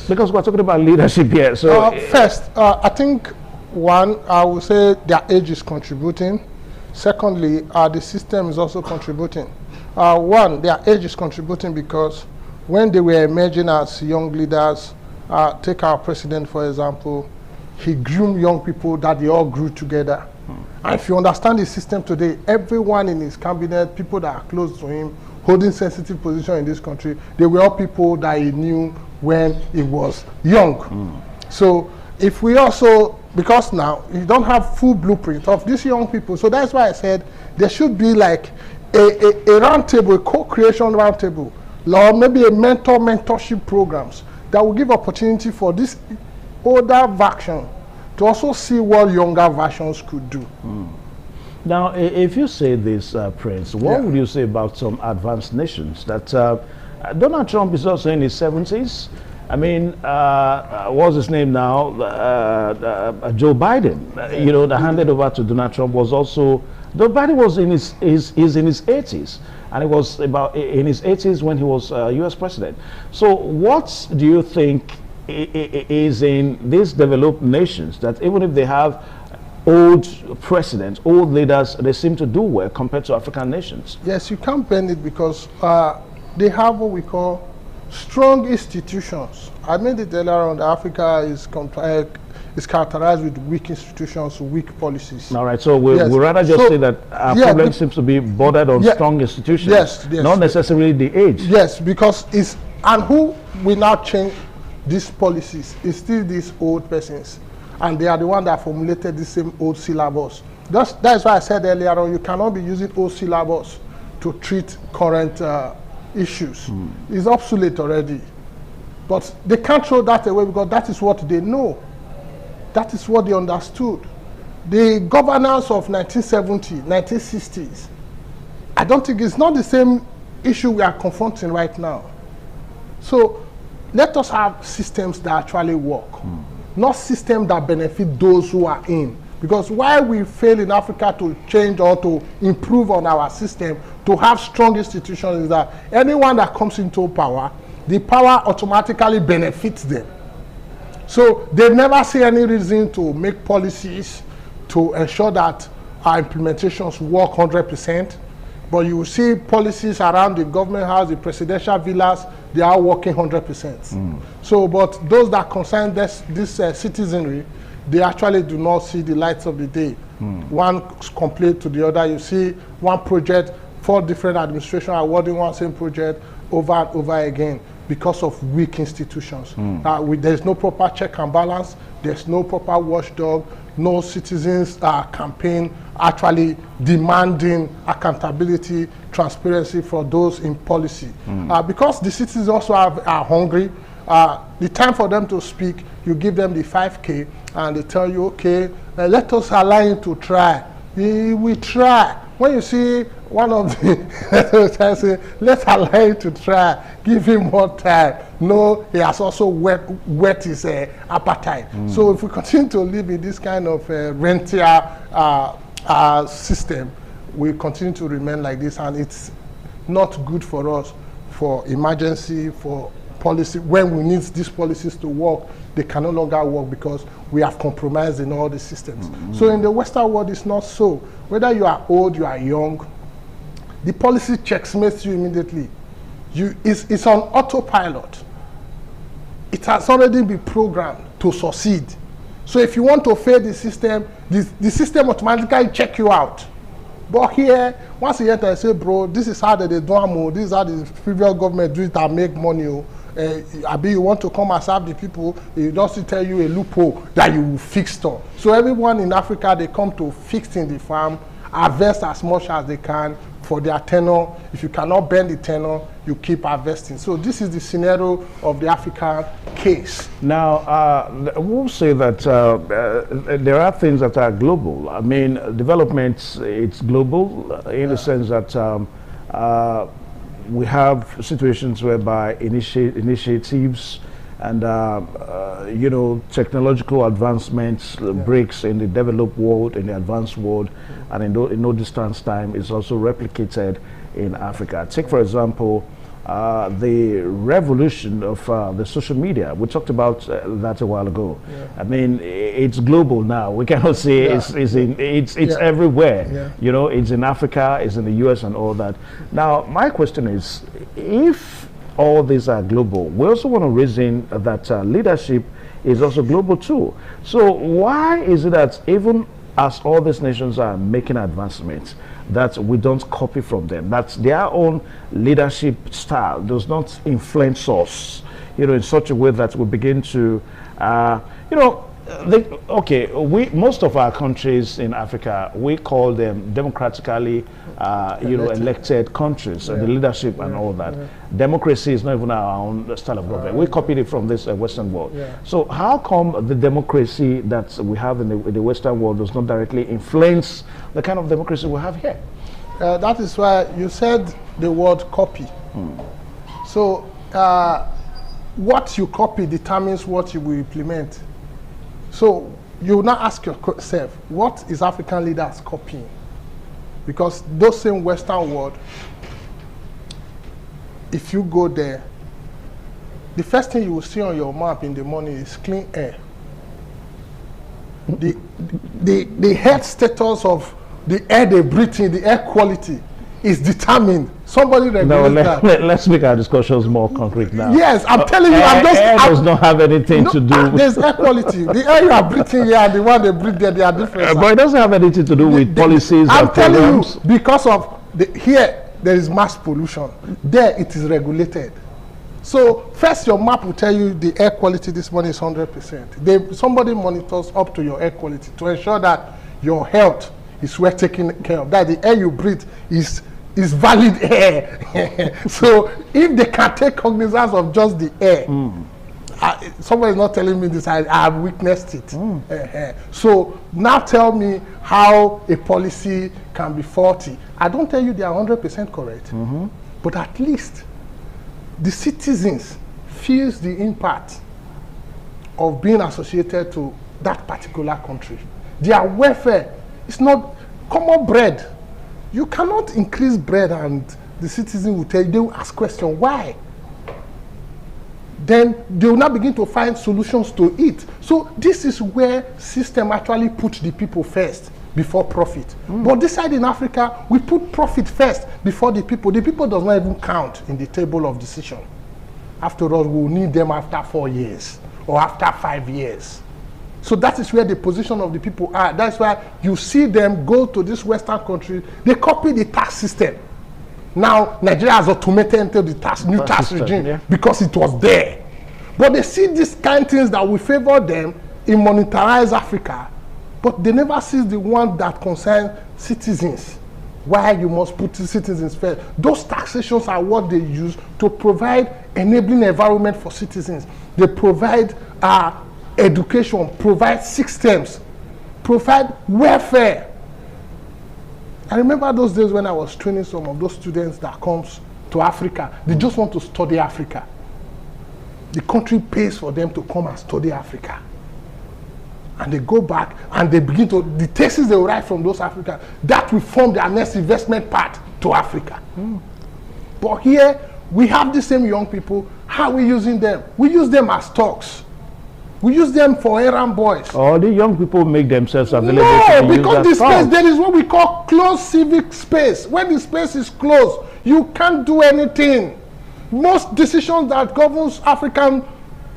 Because we're talking about leadership here. So first, I think one, I would say their age is contributing. Secondly, the system is also contributing. One, their age is contributing because when they were emerging as young leaders, take our president for example, he groomed young people that they all grew together. And if you understand the system today, everyone in his cabinet, people that are close to him, holding sensitive position in this country, they were all people that he knew when he was young. So if we also, because now you don't have full blueprint of these young people, so that's why I said there should be like a round table, a co-creation round table, or maybe a mentorship programs that will give opportunity for this older version to also see what younger versions could do. Now, if you say this, Prince, what would you say about some advanced nations that Donald Trump is also in his 70s? I mean, what's his name now? Joe Biden, you know, that handed over to Donald Trump was also, Joe Biden was in his 80s, and it was about in his 80s when he was US president. So what do you think is in these developed nations that even if they have old presidents, old leaders, they seem to do well compared to African nations? Yes, you can't bend it because they have what we call strong institutions. I made it earlier on that Africa is characterized with weak institutions, weak policies. All right, so we'd rather just say that our problem seems to be bordered on strong institutions, not necessarily the age. Yes, because it's, and who will now change these policies is still these old persons. And they are the ones that formulated the same old syllabus. That's why I said earlier on, you cannot be using old syllabus to treat current issues. It's obsolete already. But they can't throw that away because that is what they know. That is what they understood. The governance of 1970, 1960s, I don't think it's not the same issue we are confronting right now. So let us have systems that actually work. Not systems that benefit those who are in. Because why we fail in Africa to change or to improve on our system, to have strong institutions, is that anyone that comes into power, the power automatically benefits them. So they never see any reason to make policies to ensure that our implementations work 100%. But you will see policies around the government house, the presidential villas, they are working 100%. So, but those that concern this citizenry, they actually do not see the lights of the day. One complaint to the other. You see one project, 4 different administrations awarding one same project over and over again because of weak institutions. There's no proper check and balance. There's no proper watchdog. No citizens campaign actually demanding accountability, transparency for those in policy. Because the citizens also are hungry, the time for them to speak, you give them the 5K and they tell you, okay, let us allow him to try. We try. When you see one of the, let's allow him to try, give him more time. No, he has also whet his appetite. So if we continue to live in this kind of rentier system, we continue to remain like this, and it's not good for us for emergency, for policy. When we need these policies to work, they can no longer work because we have compromised in all the systems. So in the Western world, it's not so. Whether you are old, you are young, the policy checkmates you immediately. It's on autopilot. It has already been programmed to succeed. So if you want to fail the system, the system automatically check you out. But here, once you enter and say, bro, this is how they do it, this is how the previous government do it and make money. Abi, you want to come and serve the people, it doesn't tell you a loophole that you will fix on. So everyone in Africa, they come to fixing the farm, harvest as much as they can for their tenure. If you cannot bend the tenure, you keep harvesting. So this is the scenario of the African case. Now, we'll say that there are things that are global. I mean, development, it's global in the sense that we have situations whereby initiatives and you know, technological advancements breaks in the developed world, in the advanced world, and in no distance time is also replicated in Africa. Take for example the revolution of the social media. We talked about that a while ago. I mean, it's global now. We cannot say it's everywhere. You know, it's in Africa, it's in the US and all that. Now, my question is, if all these are global, we also want to reason that leadership is also global too. So why is it that even as all these nations are making advancements, that we don't copy from them, that their own leadership style does not influence us, you know, in such a way that we begin to, you know, most of our countries in Africa, we call them democratically, you know, elected countries, the leadership and all that. Democracy is not even our own style of government. We copied it from this Western world. So how come the democracy that we have in the Western world does not directly influence the kind of democracy we have here? That is why you said the word copy. So what you copy determines what you will implement. So you will now ask yourself, what is African leaders copying? Because those same Western world, if you go there, the first thing you will see on your map in the morning is clean air. The health status of the air they breathe in, the air quality, is determined. Somebody regulates that. Let's make our discussions more concrete now. Yes, I'm telling you, air does not have anything to do. There's air quality. The air you are breathing here and the one they breathe there, they are different. But it doesn't have anything to do with policies. I'm telling you, because of here there is mass pollution. There it is regulated. So first, your map will tell you the air quality this morning is 100%. Somebody monitors up to your air quality to ensure that your health is well taken care of. That the air you breathe is valid air. So if they can take cognizance of just the air, somebody is not telling me this, I have witnessed it. So now tell me how a policy can be faulty. I don't tell you they are 100% correct, but at least the citizens feels the impact of being associated to that particular country. Their welfare is not common bread. You cannot increase bread and the citizen will tell you, they will ask questions, why? Then they will now begin to find solutions to it. So this is where system actually puts the people first before profit. But this side in Africa, we put profit first before the people. The people does not even count in the table of decision. After all, we will need them after 4 years or after 5 years. So that is where the position of the people are. That's why you see them go to this Western country. They copy the tax system. Now, Nigeria has automated into the new tax regime because it was there. But they see these kind of things that will favor them in monetarize Africa, but they never see the one that concern citizens. Why you must put the citizens first. Those taxations are what they use to provide enabling environment for citizens. They provide education, provide systems, provide welfare. I remember those days when I was training some of those students that comes to Africa. They just want to study Africa. The country pays for them to come and study Africa. And they go back and they begin to, the thesis they will write from those Africans, that will form their next investment path to Africa. But here, we have the same young people. How are we using them? We use them as stocks. We use them for errand boys. Or the young people make themselves available. No, because the space, there is what we call closed civic space. When the space is closed, you can't do anything. Most decisions that governs African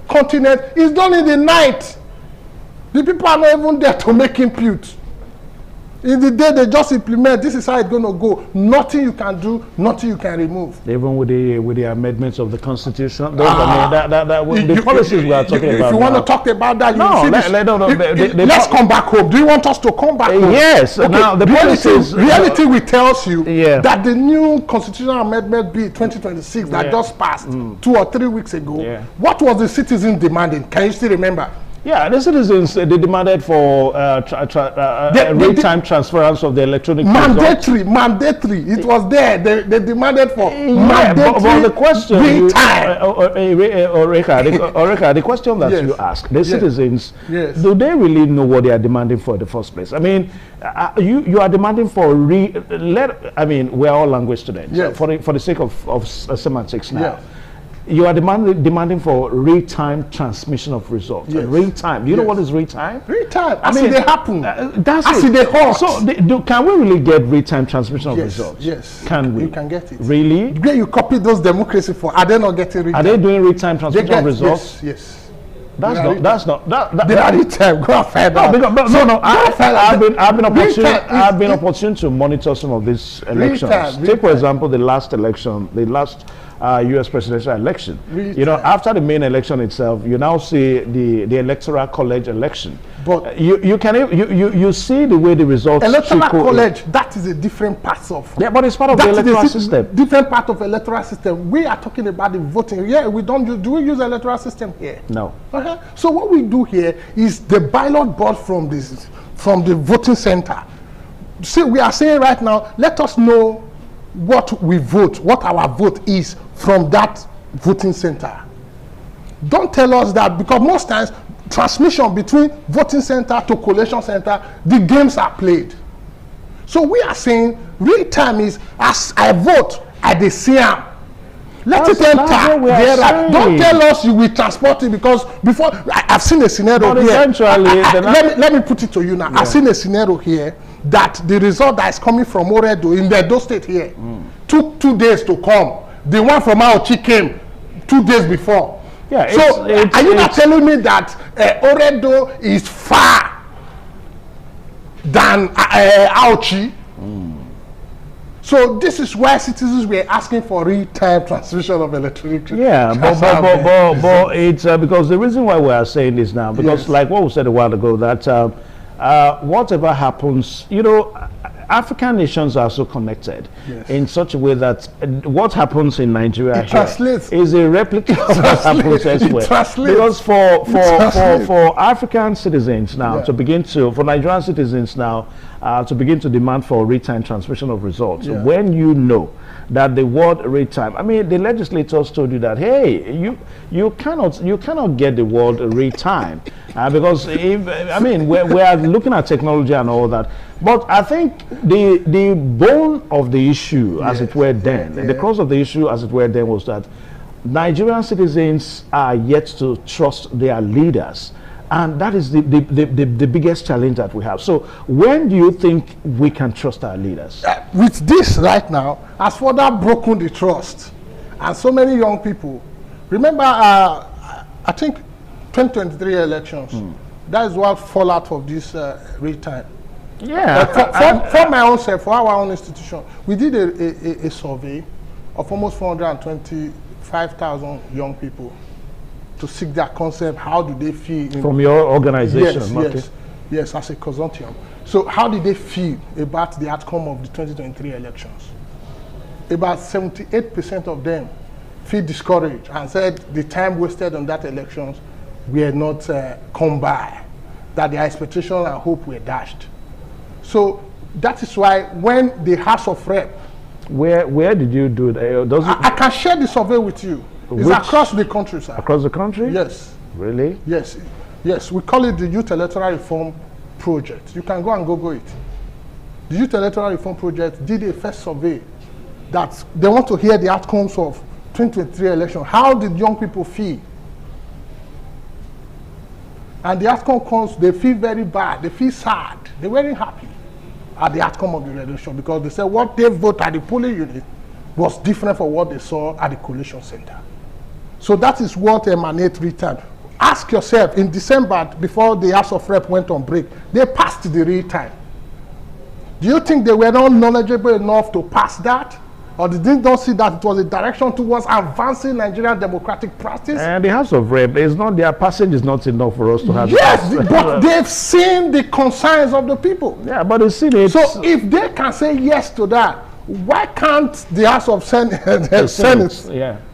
continent is done in the night. The people are not even there to make impute. In the day they just implement, this is how it's going to go. Nothing you can do, nothing you can remove. Even with the amendments of the Constitution, those, the policies we are talking about. If you want to talk about that, let's come back home. Do you want us to come back home? Yes. Okay. Now the policies. Reality will tell you that the new Constitutional Amendment Bill 2026 that just passed 2 or 3 weeks ago. What was the citizens demanding? Can you still remember? Yeah, the citizens, they demanded for real-time transference of the electronic mandatory. It was there. They demanded for mandatory. But the question, Oreka, the question that you ask, the citizens, do they really know what they are demanding for in the first place? I mean, you are demanding for we're all language students, for the sake of semantics now. You are demanding for real-time transmission of results. Real-time. You know what is real-time? Real-time. I mean, they happen. That's it. They hot. So, can we really get real-time transmission of results? Yes. Can we? You can get it. Really? Where you copy those democracy for? Are they not getting real-time? Are they doing real-time transmission of results? Yes. That's not. They are real-time. Go and find out. I've been opportune to monitor some of these elections. Take for example the last election, U.S. presidential election. You know, after the main election itself, you now see the electoral college election. But you see the way the results. Electoral college, that is a different part of. Yeah, but it's part of the electoral system. Different part of electoral system. We are talking about the voting. Yeah, we don't use. Do we use electoral system here? No. So what we do here is the ballot board from the voting center. See, we are saying right now, let us know what we vote, what our vote is from that voting center. Don't tell us that, because most times transmission between voting center to collation center, the games are played. So we are saying real time is, as I vote, I dey see am. Let it enter. Don't tell us you will transport it, because before I've seen a scenario here. Let me put it to you now. I've seen a scenario here that the result that is coming from Oredo in the Edo state here took 2 days to come. The one from Auchi came 2 days before. Yeah. So are you not telling me that Oredo is far than Auchi? So this is why citizens were asking for real-time transmission of electricity. Yeah, but it's because the reason why we are saying this now, because like what we said a while ago, that whatever happens, you know, African nations are so connected in such a way that what happens in Nigeria is a replica of what happens elsewhere. Because for African citizens now to begin to, for Nigerian citizens now to begin to demand for real-time transmission of results, when you know that the word real-time, I mean, the legislators told you that, hey, you cannot get the word real-time because I mean we are looking at technology and all that. But I think the bone of the issue, as it were then, the crux of the issue, as it were then, was that Nigerian citizens are yet to trust their leaders. And that is the biggest challenge that we have. So when do you think we can trust our leaders? With this right now, has further broken the trust. And so many young people, remember, I think 2023 elections, that is what fall out of this real time. Yeah. For my own self, for our own institution, we did a survey of almost 425,000 young people to seek their concept. How do they feel? From your organization? Yes, as a consortium. So how did they feel about the outcome of the 2023 elections? About 78% of them feel discouraged and said the time wasted on that elections were not come by, that their expectations and hope were dashed. So that is why when the House of Rep... Where did you do that? I can share the survey with you. It's across the country, sir. Across the country? Yes. Really? Yes. Yes. We call it the Youth Electoral Reform Project. You can go and Google it. The Youth Electoral Reform Project did a first survey that they want to hear the outcomes of 2023 election. How did young people feel? And the outcome comes, they feel very bad. They feel sad. They weren't happy at the outcome of the election because they said what they voted at the polling unit was different from what they saw at the collation center. So that is what emanates real time. Ask yourself, in December, before the House of Rep went on break, they passed the real time. Do you think they were not knowledgeable enough to pass that? Or did they not see that it was a direction towards advancing Nigerian democratic practice? And the House of Rep is not, their passage is not enough for us to have. Yes, but they've seen the concerns of the people. Yeah, but they've seen it. So if they can say yes to that, why can't the House of Senate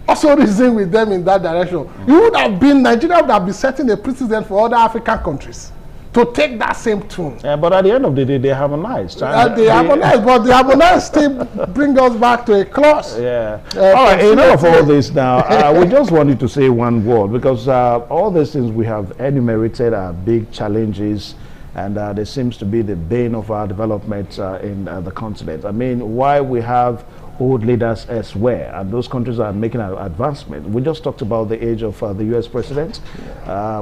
also reason with them in that direction. You would have been, Nigeria would have been setting a precedent for other African countries to take that same tune. But at the end of the day, they harmonized. They harmonized, but the harmonized still bring us back to a clause. Yeah. All right, enough of all this now. We just wanted to say one word, because all these things we have enumerated are big challenges, and there seems to be the bane of our development in the continent. I mean, why we have old leaders elsewhere, and those countries are making an advancement. We just talked about the age of the U.S. president.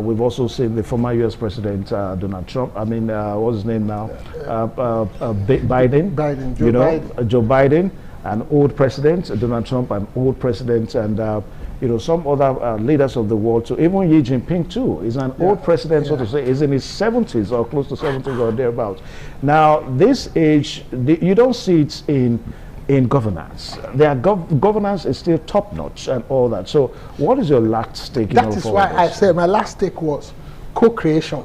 We've also seen the former U.S. president Donald Trump. I mean, what's his name now? Biden. Joe Biden, an old president. Donald Trump, an old president, and some other leaders of the world. So even Xi Jinping too is an old president, so to say. Is in his 70s or close to 70s or thereabouts. Now, this age, you don't see it in governance. Their governance is still top-notch and all that. So what is your last stake in all of this? That is why I said my last stake was co-creation.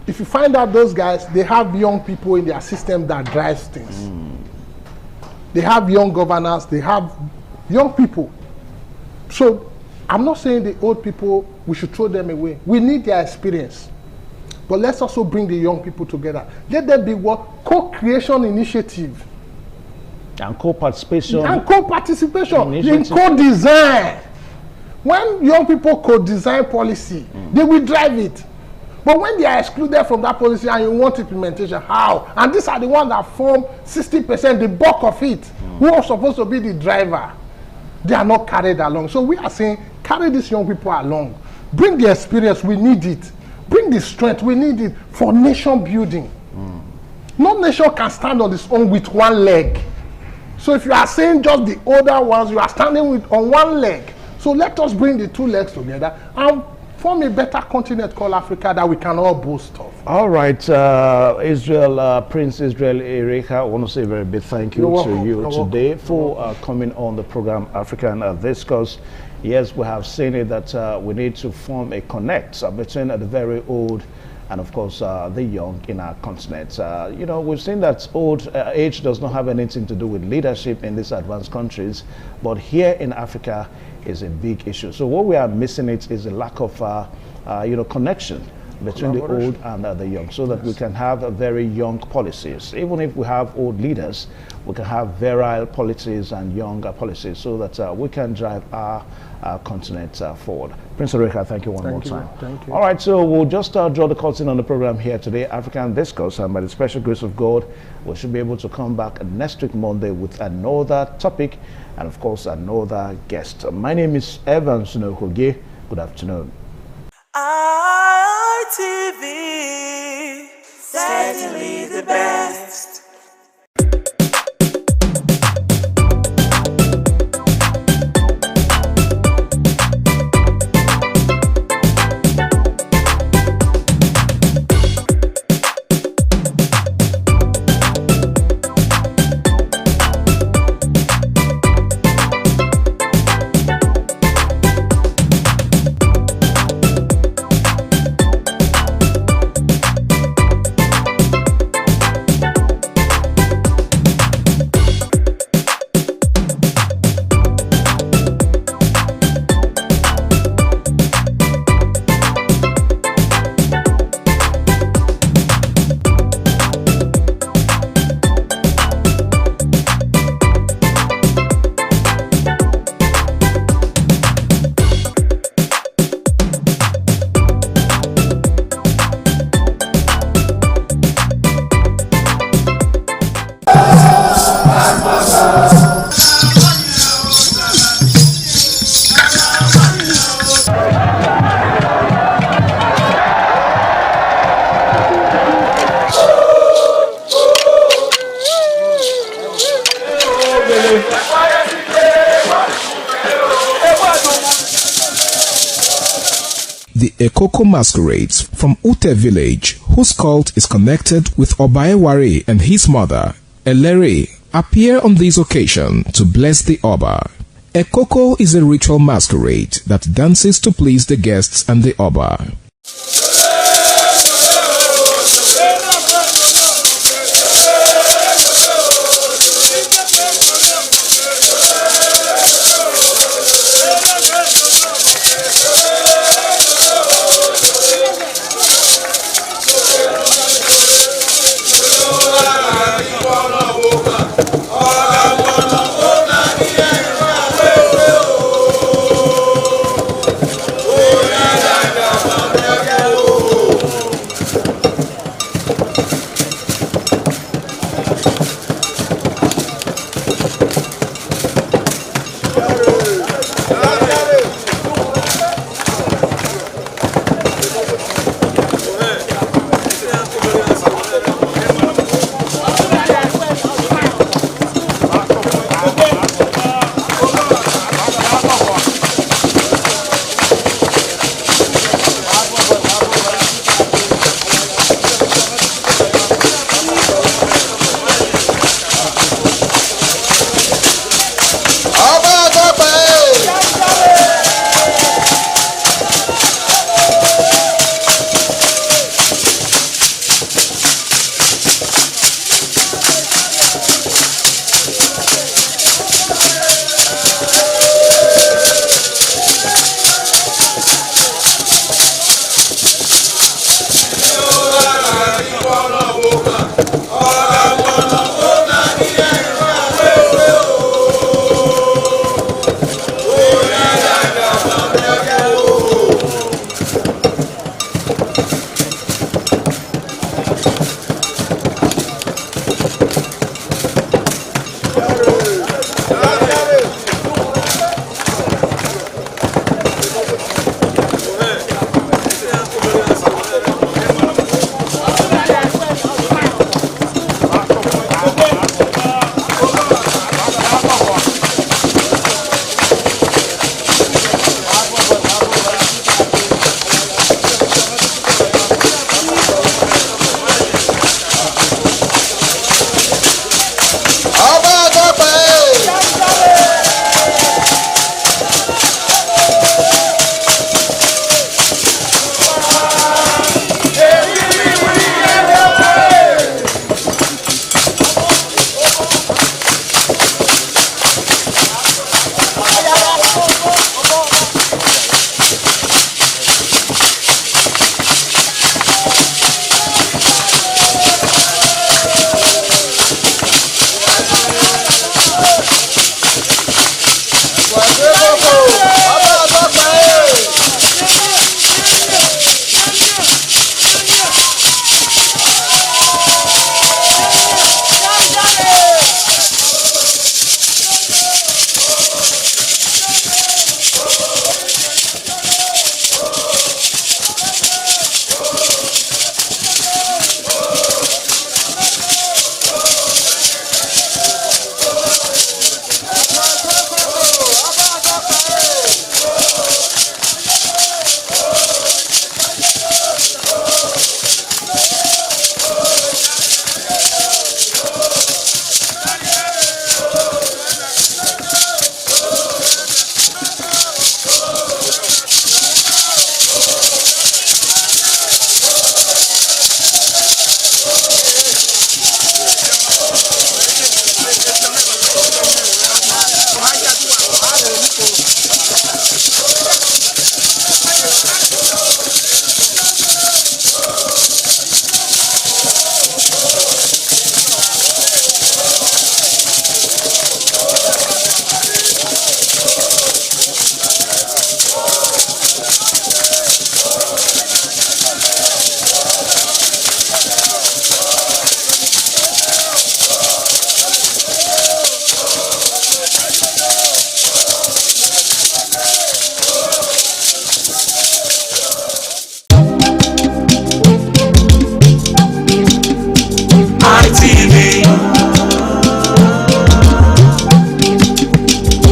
If you find out those guys, they have young people in their system that drives things. They have young governors, they have young people. So I'm not saying the old people, we should throw them away. We need their experience. But let's also bring the young people together. Let there be what? Co-creation initiative. And co-participation. And co-participation in co-design. When young people co-design policy, they will drive it. But when they are excluded from that policy and you want implementation, how? And these are the ones that form 60%, the bulk of it, who are supposed to be the driver. They are not carried along. So we are saying, carry these young people along. Bring the experience, we need it. Bring the strength, we need it for nation building. No nation can stand on its own with one leg. So if you are saying just the older ones, you are standing on one leg. So let us bring the two legs together and form a better continent called Africa that we can all boast of. All right, Prince Israel Erika, I want to say a very big thank you to you today for coming on the program African Discourse. Yes, we have seen it that we need to form a connect between the very old and of course the young in our continent. We've seen that old age does not have anything to do with leadership in these advanced countries, but here in Africa is a big issue. So what we are missing is a lack of connection between the old and the young, so that we can have very young policies. Even if we have old leaders, we can have virile policies and younger policies, so that we can drive our continent forward. Prince Erika, thank you one more time. Thank you. All right, so we'll just draw the curtain on the program here today, African Discourse, and by the special grace of God, we should be able to come back next week Monday with another topic and of course another guest. My name is Evans Sunokoge. Good afternoon. ITV, certainly the best. The Ekoko masquerades from Ute village, whose cult is connected with Obaewari and his mother, Elere, appear on this occasion to bless the Oba. Ekoko is a ritual masquerade that dances to please the guests and the Oba.